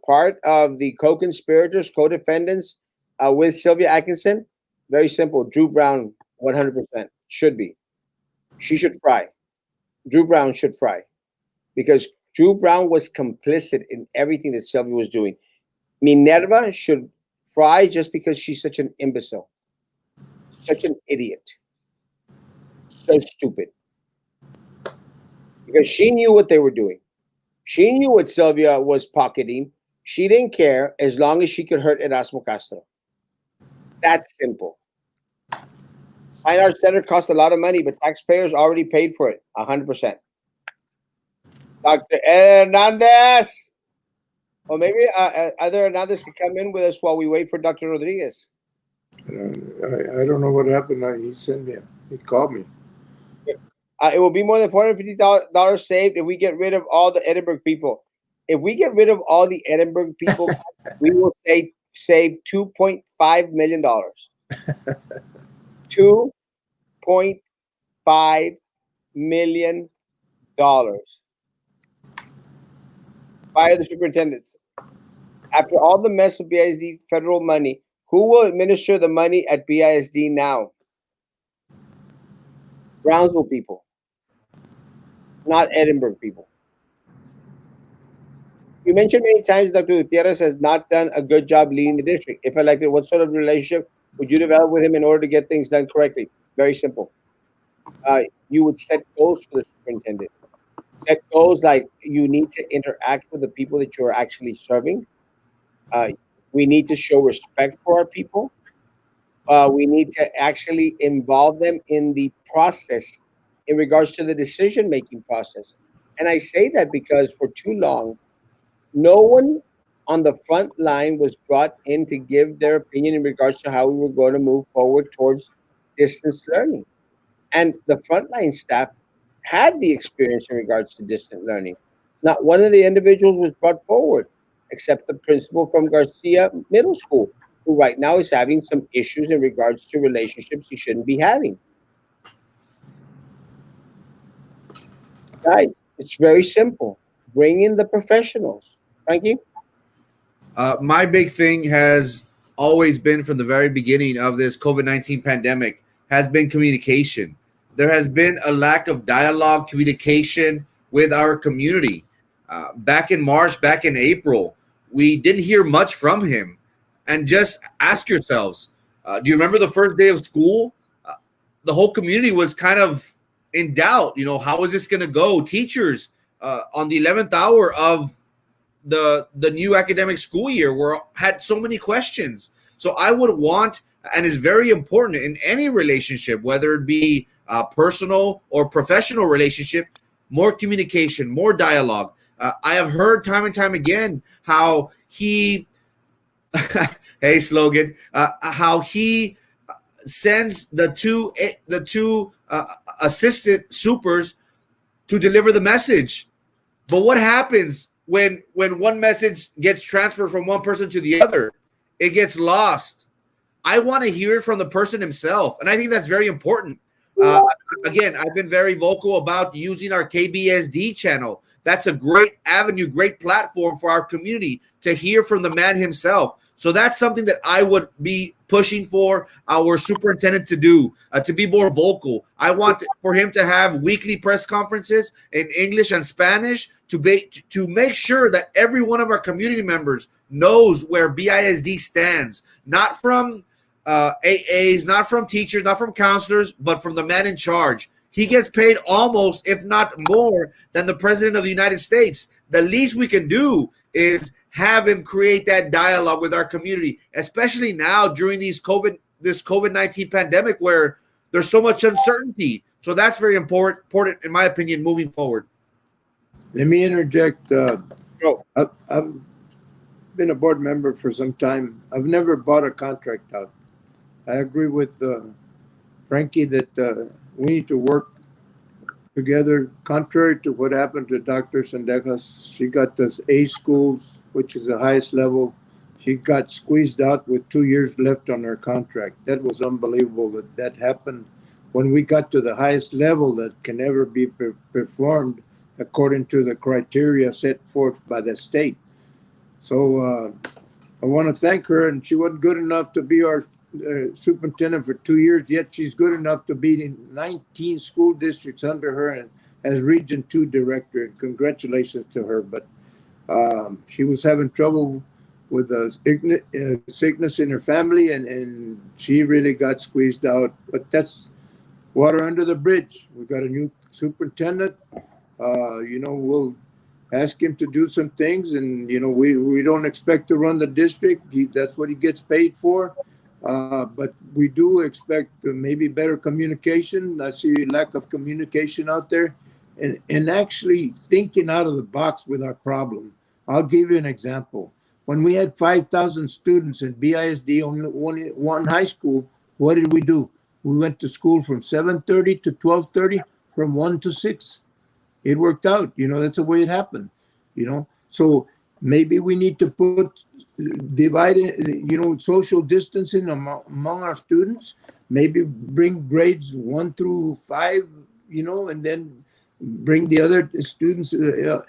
part of the co-conspirators, co-defendants with Sylvia Atkinson, very simple. Drew Brown, 100% should be. She should fry. Drew Brown should fry because Drew Brown was complicit in everything that Sylvia was doing. Minerva should fry just because she's such an imbecile, such an idiot, so stupid. Because she knew what they were doing. She knew what Sylvia was pocketing. She didn't care as long as she could hurt Erasmo Castro. That's simple. Fine Arts Center cost a lot of money, but taxpayers already paid for it, 100%. Dr. Hernandez. Or maybe other Hernandez can come in with us while we wait for Dr. Rodriguez. I don't know what happened. He called me. It will be more than $450 saved if we get rid of all the Edinburgh people. If we get rid of all the Edinburgh people, we will save $2.5 million. $2.5 million. Fire the superintendents. After all the mess of BISD federal money, who will administer the money at BISD now? Brownsville people, not Edinburgh people. You mentioned many times Dr. Gutierrez has not done a good job leading the district. If elected, what sort of relationship would you develop with him in order to get things done correctly? Very simple. You would set goals for the superintendent. Set goals like you need to interact with the people that you're actually serving. We need to show respect for our people. We need to actually involve them in the process in regards to the decision-making process. And I say that because for too long, no one on the front line was brought in to give their opinion in regards to how we were going to move forward towards distance learning. And the frontline staff had the experience in regards to distant learning. Not one of the individuals was brought forward, except the principal from Garcia Middle School, who right now is having some issues in regards to relationships he shouldn't be having. Guys, it's very simple. Bring in the professionals. Frankie? My big thing has always been from the very beginning of this COVID-19 pandemic has been communication. There has been a lack of dialogue, communication with our community. Back in March, back in April, we didn't hear much from him. And just ask yourselves, do you remember the first day of school? The whole community was kind of in doubt. You know, how is this going to go? Teachers on the 11th hour of the new academic school year had so many questions. So I would want, and it's very important in any relationship, whether it be personal or professional relationship, more communication, more dialogue. I have heard time and time again how he, hey slogan, how he sends the two assistant supers to deliver the message. But what happens when one message gets transferred from one person to the other? It gets lost. I want to hear it from the person himself, and I think that's very important. Again, I've been very vocal about using our KBSD channel. That's a great avenue, great platform for our community to hear from the man himself. So that's something that I would be pushing for our superintendent to do, to be more vocal. I want for him to have weekly press conferences in English and Spanish to make sure that every one of our community members knows where BISD stands, not from AAs, not from teachers, not from counselors, but from the man in charge. He gets paid almost, if not more, than the president of the United States. The least we can do is have him create that dialogue with our community, especially now during this COVID-19 pandemic where there's so much uncertainty. So that's very important, in my opinion, moving forward. Let me interject. I've been a board member for some time. I've never bought a contract out. I agree with Frankie that we need to work together. Contrary to what happened to Dr. Sendejas, she got those A schools, which is the highest level. She got squeezed out with 2 years left on her contract. That was unbelievable that happened when we got to the highest level that can ever be performed according to the criteria set forth by the state. So I want to thank her, and she wasn't good enough to be our superintendent for 2 years, yet she's good enough to be in 19 school districts under her and as Region 2 director. And congratulations to her. But she was having trouble with sickness in her family, and she really got squeezed out. But that's water under the bridge. We got a new superintendent. We'll ask him to do some things, and we don't expect to run the district. That's what he gets paid for. But we do expect maybe better communication. I see a lack of communication out there, and actually thinking out of the box with our problem. I'll give you an example. When we had 5,000 students in BISD, only one high school, what did we do? We went to school from 7:30 to 12:30, from 1 to 6. It worked out. That's the way it happened. So maybe we need to divide it, social distancing among our students. Maybe bring grades 1 through 5, and then bring the other students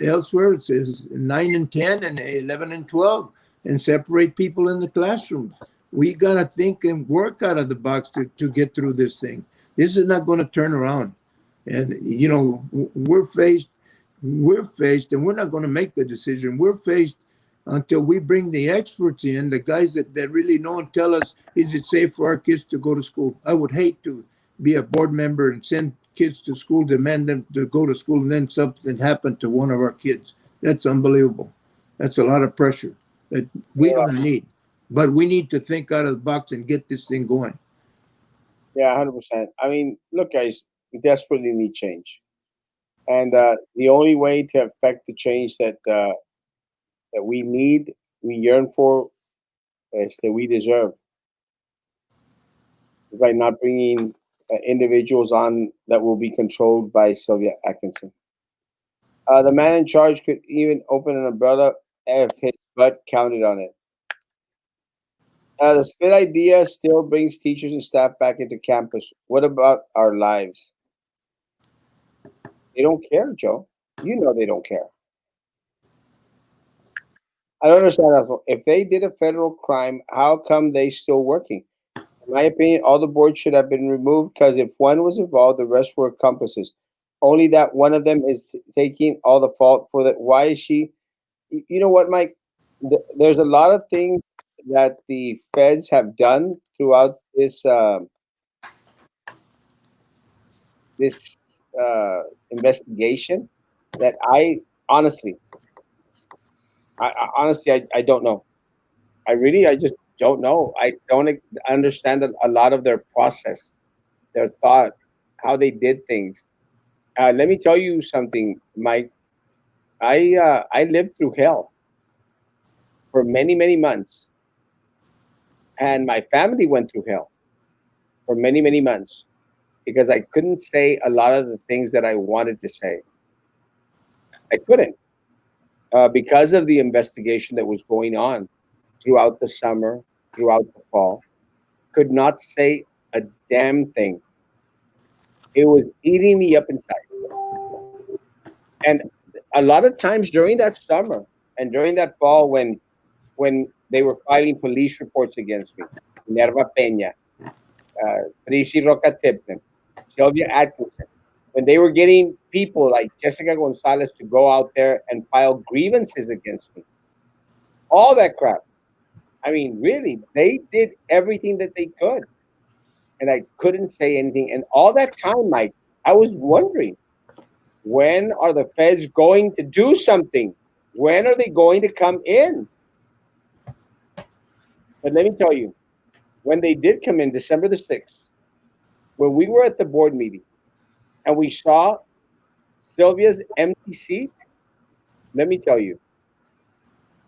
elsewhere. It says 9 and 10 and 11 and 12, and separate people in the classrooms. We got to think and work out of the box to get through this thing. This is not going to turn around. And, we're faced, and we're not going to make the decision. We're faced until we bring the experts in, the guys that really know, and tell us, is it safe for our kids to go to school? I would hate to be a board member and send kids to school, demand them to go to school, and then something happened to one of our kids. That's unbelievable. That's a lot of pressure that we don't need. But we need to think out of the box and get this thing going. Yeah, 100%. I mean, look, guys, we desperately need change. And the only way to affect the change that we need, we yearn for, is that we deserve, by not bringing individuals on that will be controlled by Sylvia Atkinson. The man in charge could even open an umbrella if his butt counted on it. The split idea still brings teachers and staff back into campus. What about our lives? They don't care, Joe. They don't care. I don't understand that. If they did a federal crime, how come they still working? In my opinion, all the boards should have been removed because if one was involved, the rest were accomplices. Only that one of them is taking all the fault for that. Why is she? You know what, Mike? There's a lot of things that the feds have done throughout this investigation that I honestly, I don't know. I just don't know. I don't understand a lot of their process, their thought, how they did things. Let me tell you something, Mike. I lived through hell for many months, and my family went through hell for many months because I couldn't say a lot of the things that I wanted to say. I couldn't because of the investigation that was going on throughout the summer, throughout the fall. Could not say a damn thing. It was eating me up inside. And a lot of times during that summer and during that fall, when they were filing police reports against me, Minerva Peña, Prissy Roca Tipton, Sylvia Atkinson, when they were getting people like Jessica Gonzalez to go out there and file grievances against me, all that crap. I mean, really, they did everything that they could, and I couldn't say anything. And all that time, Mike, I was wondering, when are the feds going to do something? When are they going to come in? But let me tell you, when they did come in, December the 6th, when we were at the board meeting and we saw Sylvia's empty seat, let me tell you,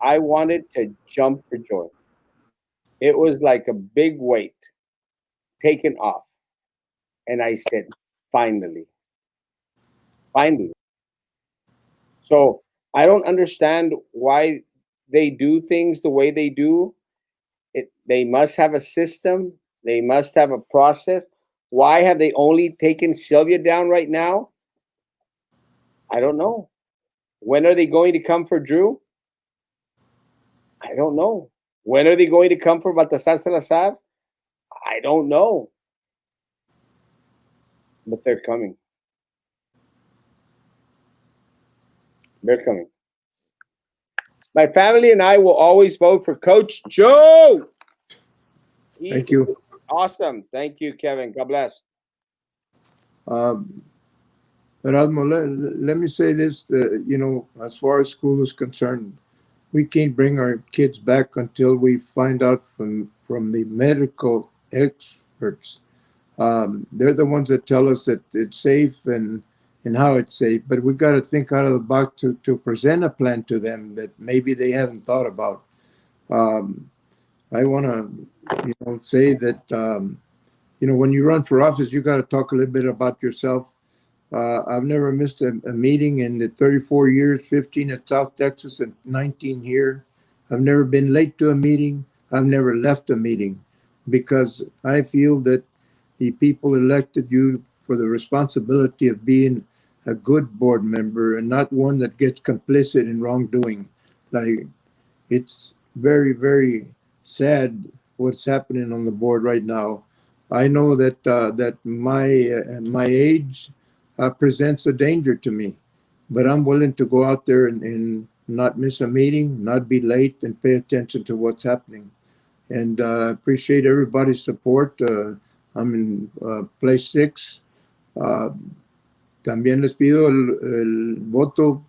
I wanted to jump for joy. It was like a big weight taken off. And I said, finally, finally. So I don't understand why they do things the way they do. They must have a system, they must have a process. Why have they only taken Sylvia down right now? I don't know. When are they going to come for Drew? I don't know. When are they going to come for Baltasar Salazar? I don't know. But they're coming. They're coming. My family and I will always vote for Coach Joe. Thank you. Awesome. Thank you, Kevin. God bless. Erasmo, let me say this, as far as school is concerned, we can't bring our kids back until we find out from the medical experts. They're the ones that tell us that it's safe and how it's safe, but we got to think out of the box to present a plan to them that maybe they haven't thought about. I want to, say that, when you run for office, you got to talk a little bit about yourself. I've never missed a meeting in the 34 years, 15 at South Texas and 19 here. I've never been late to a meeting. I've never left a meeting because I feel that the people elected you for the responsibility of being a good board member and not one that gets complicit in wrongdoing. Like, it's very, very sad what's happening on the board right now. I know that my age presents a danger to me, but I'm willing to go out there and not miss a meeting, not be late, and pay attention to what's happening. And appreciate everybody's support. I'm in place 6. También les pido el voto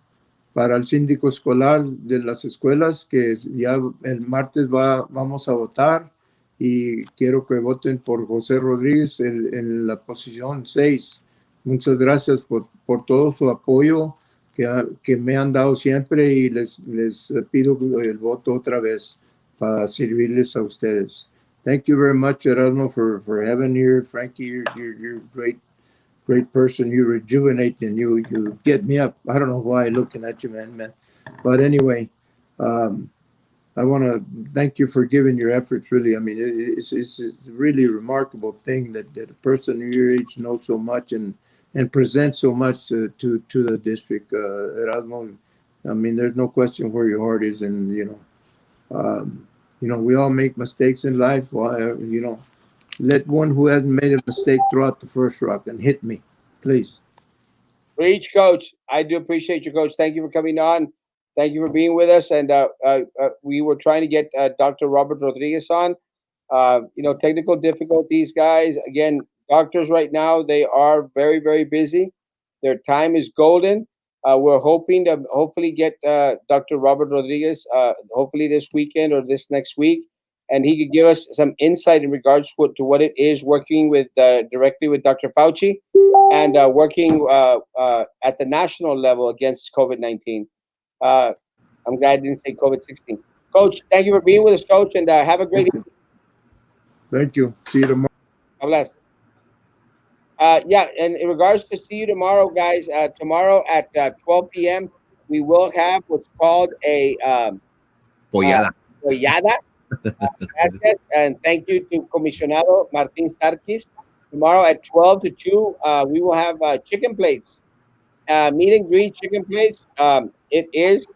para el síndico escolar de las escuelas, que ya el martes vamos a votar, y quiero que voten por José Rodríguez en la posición 6. Muchas gracias por todo su apoyo que me han dado siempre, y les pido el voto otra vez para servirles a ustedes. Thank you very much, Erasmo, for having here. Frankie, you're great person. You rejuvenate and you get me up. I don't know why looking at you, man. But anyway, I want to thank you for giving your efforts. Really, I mean, it's a really remarkable thing that a person your age knows so much and presents so much to the district. Erasmo, I mean, there's no question where your heart is, and we all make mistakes in life. Well, let one who hasn't made a mistake throw out the first rock and hit me, please. Preach, Coach. I do appreciate you, Coach. Thank you for coming on. Thank you for being with us. And we were trying to get Dr. Robert Rodriguez on. Technical difficulties, guys. Again, doctors right now, they are very, very busy. Their time is golden. We're hoping to hopefully get Dr. Robert Rodriguez, hopefully this weekend or this next week, and he could give us some insight in regards to what it is working with directly with Dr. Fauci and working at the national level against COVID-19. I'm glad I didn't say COVID-16. Coach, thank you for being with us, Coach, and have a great evening. Thank you. See you tomorrow. God bless. Yeah, and in regards to see you tomorrow, guys, tomorrow at 12 p.m., we will have what's called a Pollada. pollada. Gracias, and thank you to Comisionado Martin Sarkis. Tomorrow at 12 to 2, we will have chicken plates, meet and greet chicken plates. It is.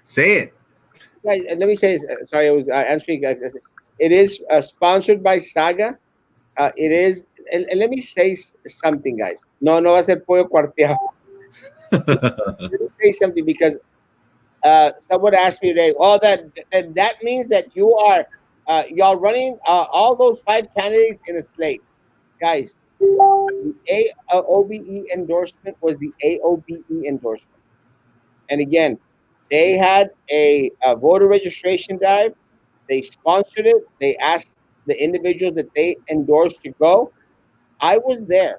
Say it. Guys, let me say this. Sorry, I was answering. It is sponsored by Saga. It is, and let me say something, guys. No va a ser pollo cuarteado. Let me say something because someone asked me today. Oh, that means that you are y'all running all those 5 candidates in a slate, guys. The AOBE endorsement was the AOBE endorsement, and again, they had a voter registration drive. They sponsored it. They asked the individuals that they endorsed to go. I was there.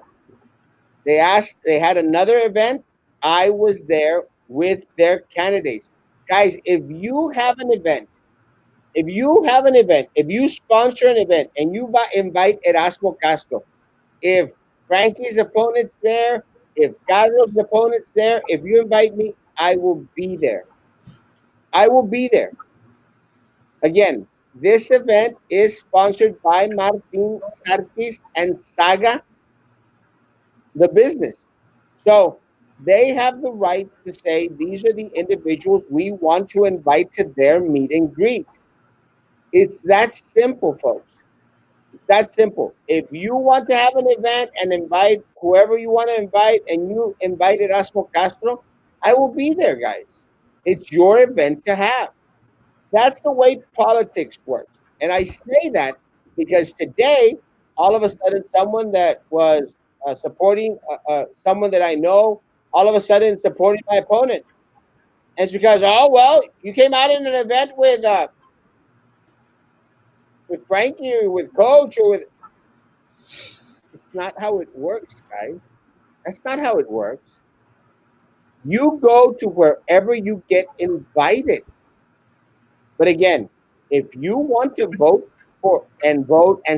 They had another event. I was there with their candidates. Guys, if you have an event, if you sponsor an event and you invite Erasmo Castro, if Frankie's opponent's there, if Carlos' opponent's there, if you invite me, I will be there. I will be there. Again, this event is sponsored by Martin Sarkis and Saga, the business. So they have the right to say these are the individuals we want to invite to their meet and greet. It's that simple, folks. It's that simple. If you want to have an event and invite whoever you want to invite and you invite Erasmo Castro, I will be there, guys. It's your event to have. That's the way politics works. And I say that because today, all of a sudden, someone that was supporting someone that I know, all of a sudden supporting my opponent. And it's because, oh, well, you came out in an event with Frankie or with Coach or with. It's not how it works, guys. That's not how it works. You go to wherever you get invited. But again, if you want to vote and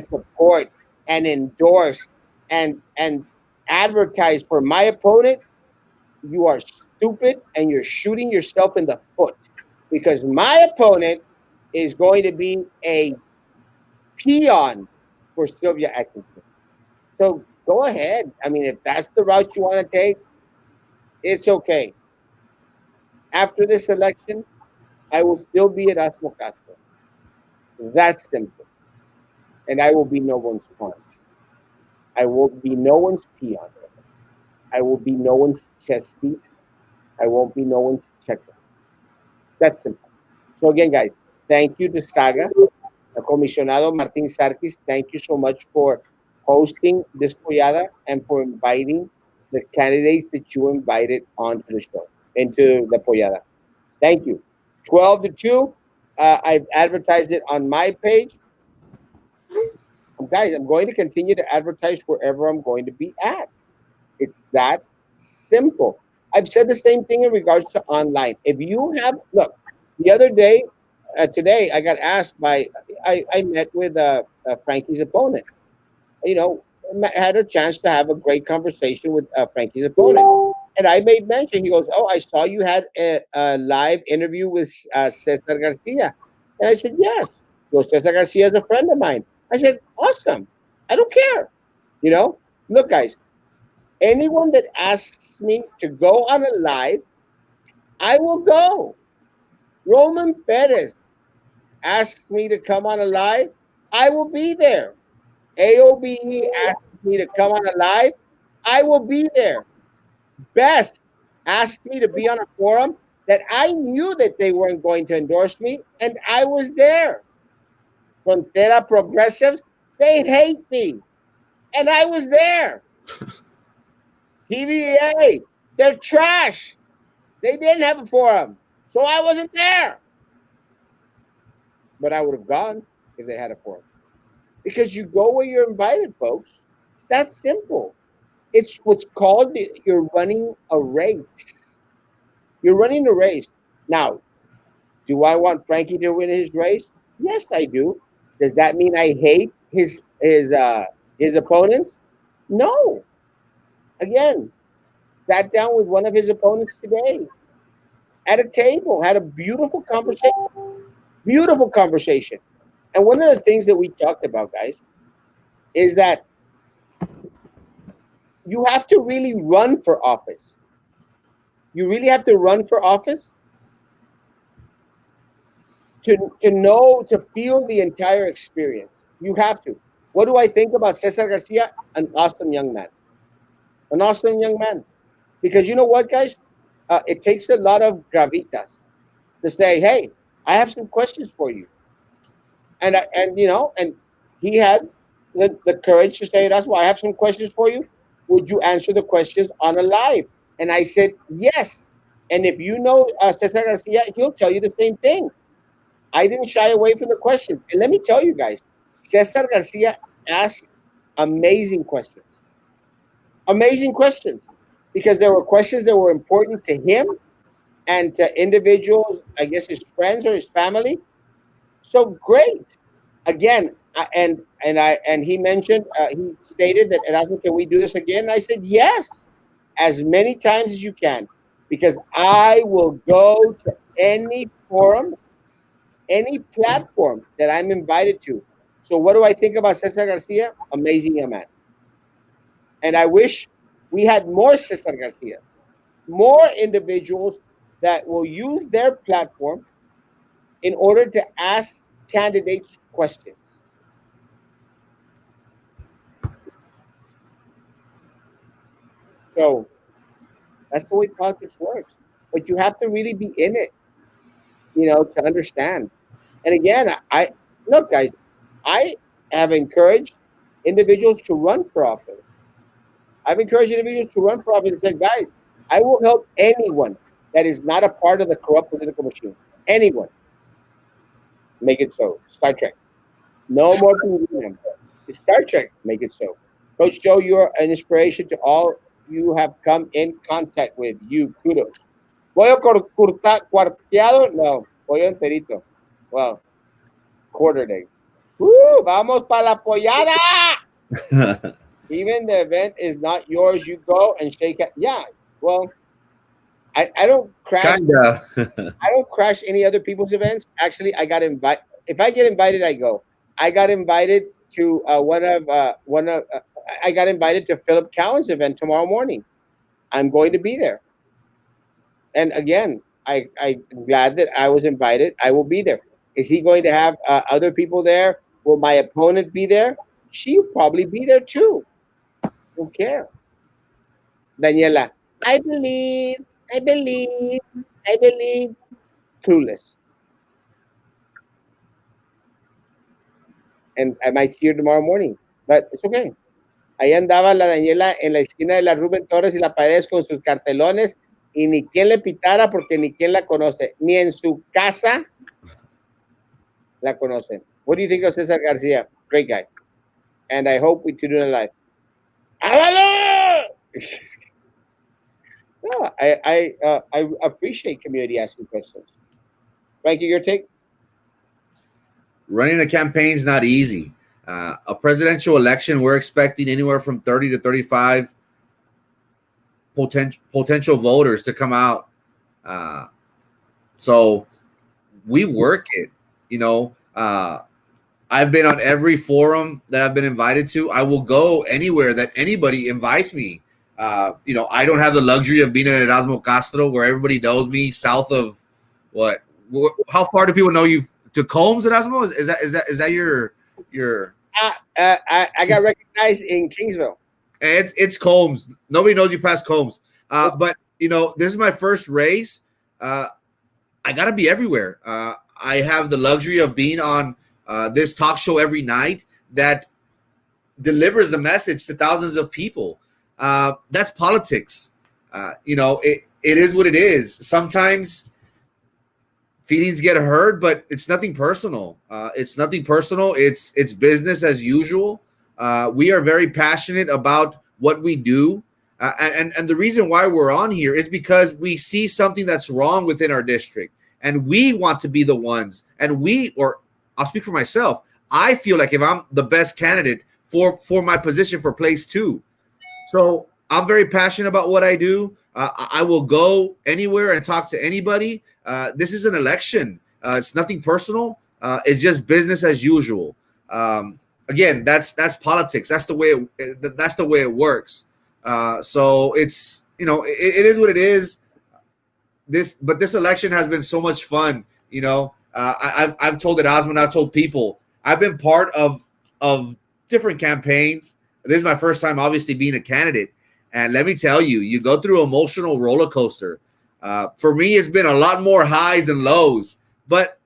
support and endorse and advertise for my opponent, you are stupid and you're shooting yourself in the foot because my opponent is going to be a peon for Sylvia Atkinson. So go ahead. I mean, if that's the route you want to take, it's okay. After this election, I will still be at Erasmo Castro. That's simple. And I will be no one's pawn. I will be no one's peon. I will be no one's chess piece. I won't be no one's checker. That's simple. So again, guys, thank you to Saga, Comisionado Martin Sarkis. Thank you so much for hosting this pollada and for inviting the candidates that you invited onto the show, into the pollada. Thank you. 12 to 2. I've advertised it on my page. Guys, I'm going to continue to advertise wherever I'm going to be at. It's that simple. I've said the same thing in regards to online. If you have, look, the other day, today, I got asked by, I met with Frankie's opponent. You know, had a chance to have a great conversation with Frankie's opponent. And I made mention, he goes, oh, I saw you had a live interview with Cesar Garcia. And I said, yes. He goes, Cesar Garcia is a friend of mine. I said, awesome. I don't care. You know, look, guys, anyone that asks me to go on a live, I will go. Roman Perez asks me to come on a live, I will be there. AOBE asks me to come on a live, I will be there. Best asked me to be on a forum that I knew that they weren't going to endorse me, and I was there. Frontera Progressives, they hate me, and I was there. TVA, they're trash. They didn't have a forum, so I wasn't there. But I would have gone if they had a forum. Because you go where you're invited, folks. It's that simple. It's what's called you're running a race. You're running a race. Now, do I want Frankie to win his race? Yes, I do. Does that mean I hate his opponents? No. Again, sat down with one of his opponents today at a table, had a beautiful conversation. Beautiful conversation. And one of the things that we talked about, guys, is that you have to really run for office. You really have to run for office to know, to feel the entire experience. You have to. What do I think about Cesar Garcia? An awesome young man. An awesome young man. Because you know what, guys? It takes a lot of gravitas to say, hey, I have some questions for you. And he had the courage to say, that's why I have some questions for you. Would you answer the questions on a live? And I said, yes. And if you know Cesar Garcia, he'll tell you the same thing. I didn't shy away from the questions. And let me tell you guys, Cesar Garcia asked amazing questions. Amazing questions. Because there were questions that were important to him and to individuals, I guess his friends or his family. So great. Again, and he mentioned, he stated that Erasmo, can we do this again? And I said, yes, as many times as you can, because I will go to any forum, any platform that I'm invited to. So what do I think about Cesar Garcia? Amazing young man. And I wish we had more Cesar Garcias, more individuals that will use their platform in order to ask candidates questions. So that's the way politics works. But you have to really be in it, to understand. And again, I look, guys, I have encouraged individuals to run for office. I've encouraged individuals to run for office and said, guys, I will help anyone that is not a part of the corrupt political machine. Anyone. Make it so. Star Trek. No more premium. It's Star Trek. Make it so. Coach Joe, you're an inspiration to all you have come in contact with. You, kudos. ¿Pollo cuarteado? No. Pollo enterito. Well, quartered eggs. Woo! Vamos para la pollada! Even the event is not yours. You go and shake it. Yeah. Well, I don't crash. Kinda. I don't crash any other people's events. Actually, I got invited. If I get invited, I go. I got invited to I got invited to Philip Cowan's event tomorrow morning. I'm going to be there. And again, I'm glad that I was invited. I will be there. Is he going to have other people there? Will my opponent be there? She'll probably be there too. Don't care. Daniela, I believe. Clueless. And I might see her tomorrow morning, but it's okay. Ahí andaba la Daniela en la esquina de la Rubén Torres y la Paredes con sus cartelones y ni quien le pitara porque ni quien la conoce, ni en su casa la conocen. What do you think of Cesar Garcia? Great guy. And I hope we can do it live. No, I appreciate community asking questions. Frankie, your take? Running a campaign is not easy. A presidential election, we're expecting anywhere from 30 to 35 potential voters to come out. So we work it, I've been on every forum that I've been invited to. I will go anywhere that anybody invites me. I don't have the luxury of being in Erasmo Castro where everybody knows me south of how far do people know you to Combs, Erasmo? Is that your I got recognized in Kingsville. It's Combs. Nobody knows you past Combs. But you know, this is my first race. I gotta be everywhere. I have the luxury of being on this talk show every night that delivers a message to thousands of people. That's politics. You know, it is what it is. Sometimes feelings get hurt, but it's nothing personal. It's nothing personal. It's business as usual. We are very passionate about what we do. And the reason why we're on here is because we see something that's wrong within our district. And we want to be the ones. And I'll speak for myself. I feel like if I'm the best candidate for my position for place 2. So I'm very passionate about what I do. I will go anywhere and talk to anybody. This is an election. It's nothing personal. It's just business as usual. Again, that's politics. That's the way it works. So it's, you know, it is what it is. But this election has been so much fun. You know, I've told Erasmo and I've told people, I've been part of different campaigns. This is my first time, obviously, being a candidate. And let me tell you, you go through an emotional roller coaster. For me, it's been a lot more highs and lows, but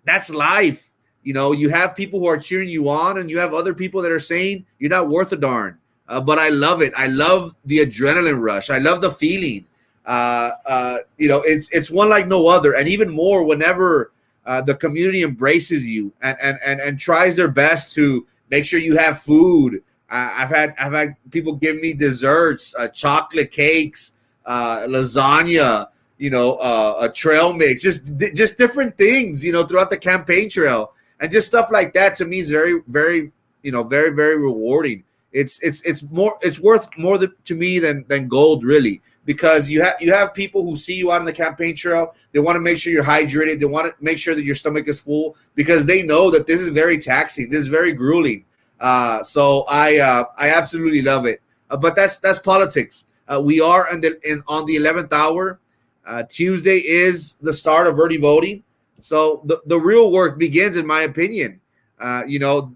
that's life. You know, you have people who are cheering you on, and you have other people that are saying you're not worth a darn. But I love it. I love the adrenaline rush. I love the feeling. You know, it's one like no other, and even more whenever the community embraces you and tries their best to make sure you have food. I've had people give me desserts, chocolate cakes, lasagna, you know, a trail mix, just different things, you know, throughout the campaign trail, and just stuff like that. To me is very, very, you know, very, very rewarding. It's worth more to me than gold, really, because you have people who see you out on the campaign trail. They want to make sure you're hydrated. They want to make sure that your stomach is full, because they know that this is very taxing. This is very grueling. So I absolutely love it. But that's politics. We are on the 11th hour. Tuesday is the start of early voting. So the real work begins, in my opinion. You know,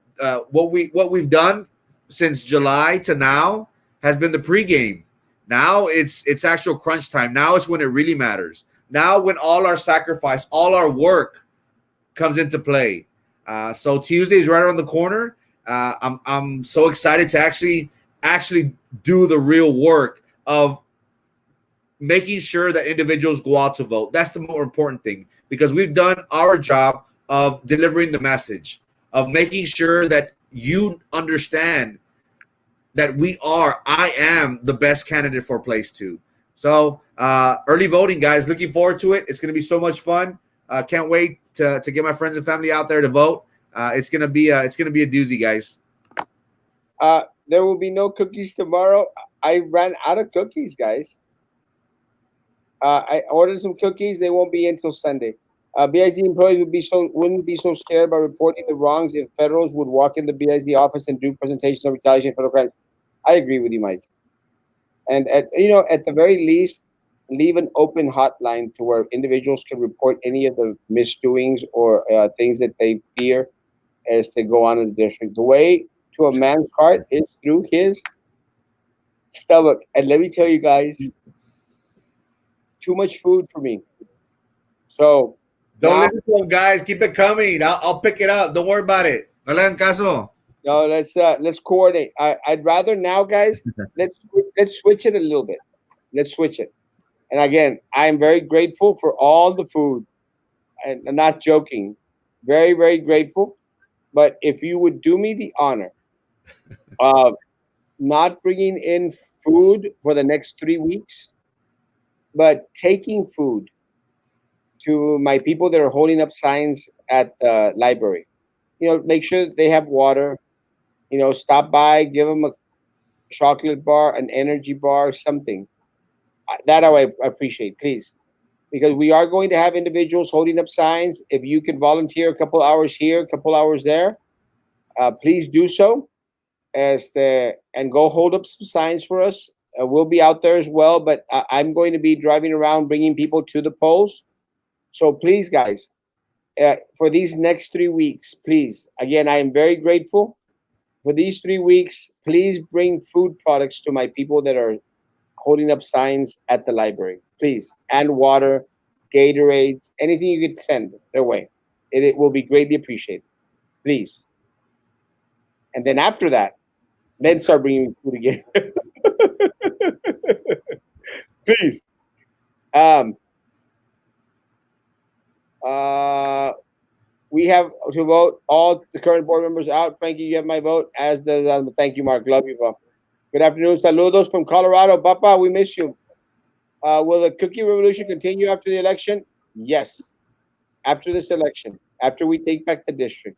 what we've done since July to now has been the pregame. Now it's actual crunch time. Now it's when it really matters. Now when all our sacrifice, all our work comes into play. So Tuesday is right around the corner. I'm so excited to actually do the real work of making sure that individuals go out to vote. That's the more important thing, because we've done our job of delivering the message, of making sure that you understand that I am the best candidate for place 2. So early voting, guys, looking forward to it. It's going to be so much fun. Can't wait to get my friends and family out there to vote. It's gonna be a doozy, guys. There will be no cookies tomorrow. I ran out of cookies, guys. I ordered some cookies. They won't be until Sunday. BISD employees wouldn't be so scared about reporting the wrongs if federals would walk in the BISD office and do presentations of retaliation federal crimes. I agree with you, Mike. And at the very least, leave an open hotline to where individuals can report any of the misdoings or things that they fear as to go on in the district. The way to a man's heart is through his stomach. And let me tell you guys, too much food for me. So don't listen to them, guys. Keep it coming. I'll pick it up. Don't worry about it. No le hagan caso. No, let's coordinate. I'd rather now, guys. let's switch it a little bit. Let's switch it. And again, I'm very grateful for all the food. And I'm not joking. Very, very grateful. But if you would do me the honor of not bringing in food for the next 3 weeks, but taking food to my people that are holding up signs at the library. You know, make sure they have water. You know, stop by, give them a chocolate bar, an energy bar, something. That I appreciate, please. Because we are going to have individuals holding up signs. If you can volunteer a couple hours here, a couple hours there, please do so. And go hold up some signs for us. We'll be out there as well, but I'm going to be driving around bringing people to the polls. So please, guys, for these next 3 weeks, please. Again, I am very grateful. For these 3 weeks, please bring food products to my people that are holding up signs at the library, please, and water, Gatorades, anything you could send their way. It will be greatly appreciated, please. And then after that, then start bringing food again, please. Um, we have to vote all the current board members out. Frankie, you have my vote, as does thank you, Mark. Love you, bro. Good afternoon. Saludos from Colorado. Papa, we miss you. Will the cookie revolution continue after the election? Yes. After this election, after we take back the district,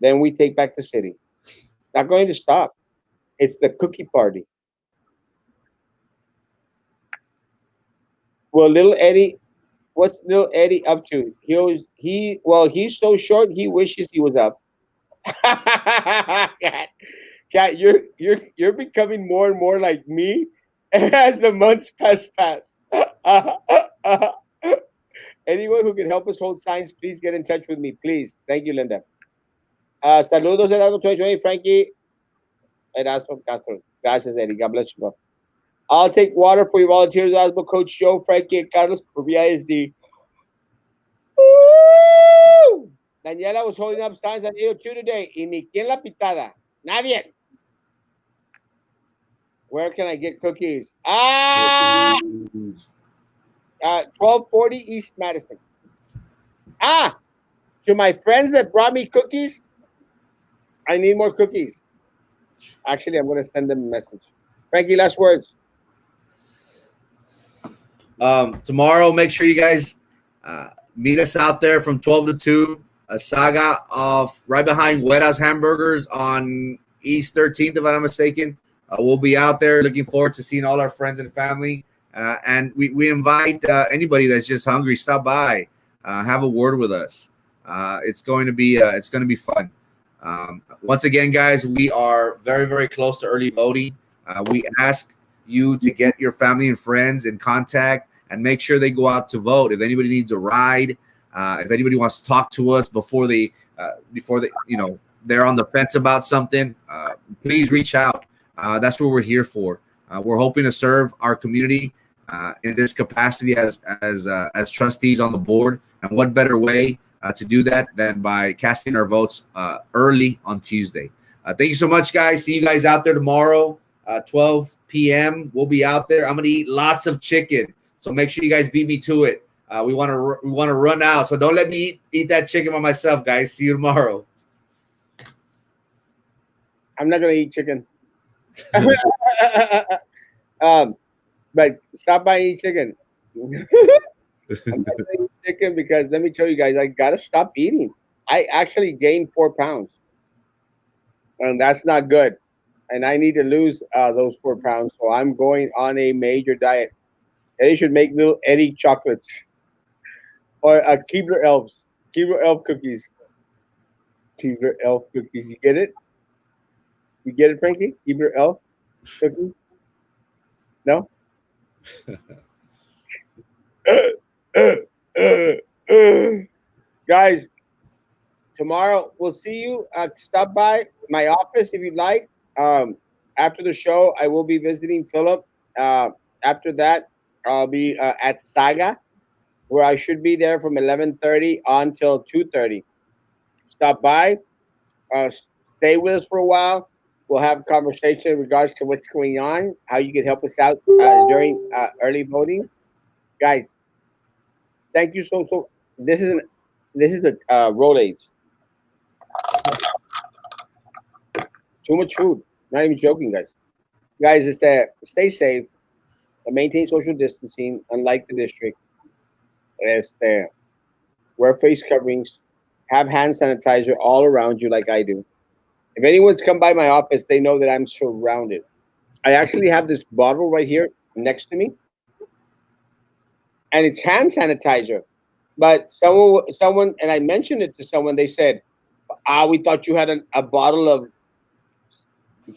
then we take back the city. It's not going to stop. It's the cookie party. Well, little Eddie, what's little Eddie up to? He's so short. He wishes he was up. Cat, you're becoming more and more like me as the months pass. Anyone who can help us hold signs, please get in touch with me, please. Thank you, Linda. Saludos, Erasmo 2020, Frankie. Erasmo Castro. Gracias, Eddie. God bless you, bro. I'll take water for your volunteers, Erasmo, Coach Joe, Frankie, and Carlos for VISD. Woo! Daniela was holding up signs on 802 today. Y ni quien la pitada. Nadie. Where can I get cookies? 1240 East Madison. To my friends that brought me cookies, I need more cookies. Actually, I'm going to send them a message. Frankie, last words. Tomorrow, make sure you guys meet us out there from 12 to 2. A saga of right behind Huera's Hamburgers on East 13th, if I'm not mistaken. We'll be out there. Looking forward to seeing all our friends and family. And we invite anybody that's just hungry, stop by, have a word with us. It's going to be fun. Once again, guys, we are very, very close to early voting. We ask you to get your family and friends in contact and make sure they go out to vote. If anybody needs a ride, if anybody wants to talk to us before they they're on the fence about something, please reach out. That's what we're here for. We're hoping to serve our community in this capacity as trustees on the board. And what better way to do that than by casting our votes early on Tuesday. Thank you so much, guys. See you guys out there tomorrow, 12 p.m. We'll be out there. I'm going to eat lots of chicken, so make sure you guys beat me to it. We want to run out, so don't let me eat that chicken by myself, guys. See you tomorrow. I'm not going to eat chicken. But stop by and eat chicken. I'm not gonna eat chicken because let me tell you guys, I gotta stop eating. I actually gained 4 pounds, and that's not good. And I need to lose those 4 pounds, so I'm going on a major diet. Eddie should make little Eddie chocolates or Keebler Elves, Keebler Elf cookies. Keebler Elf cookies. You get it? You get it, Frankie? Keebler Elf cookies? No? Guys, tomorrow we'll see you. Stop by my office if you'd like. After the show, I will be visiting Philip. After that, I'll be at Saga, where I should be there from 11:30 until 2:30. Stop by. Stay with us for a while. We'll have a conversation in regards to what's going on, how you can help us out during early voting. Guys, thank you so. This is the road age. Too much food. Not even joking, guys. Guys, it's that stay safe, maintain social distancing, unlike the district. It's there. Wear face coverings, have hand sanitizer all around you, like I do. If anyone's come by my office, they know that I'm surrounded. I actually have this bottle right here next to me, and it's hand sanitizer. But someone, and I mentioned it to someone. They said, we thought you had a bottle of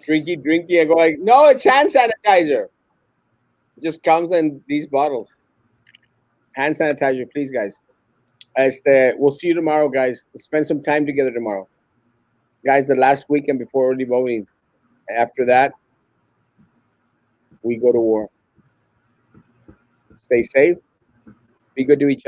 drinky." I go like, no, it's hand sanitizer. It just comes in these bottles. Hand sanitizer, please, guys. We'll see you tomorrow, guys. Let's spend some time together tomorrow. Guys, the last weekend before early voting. After that, we go to war. Stay safe. Be good to each other.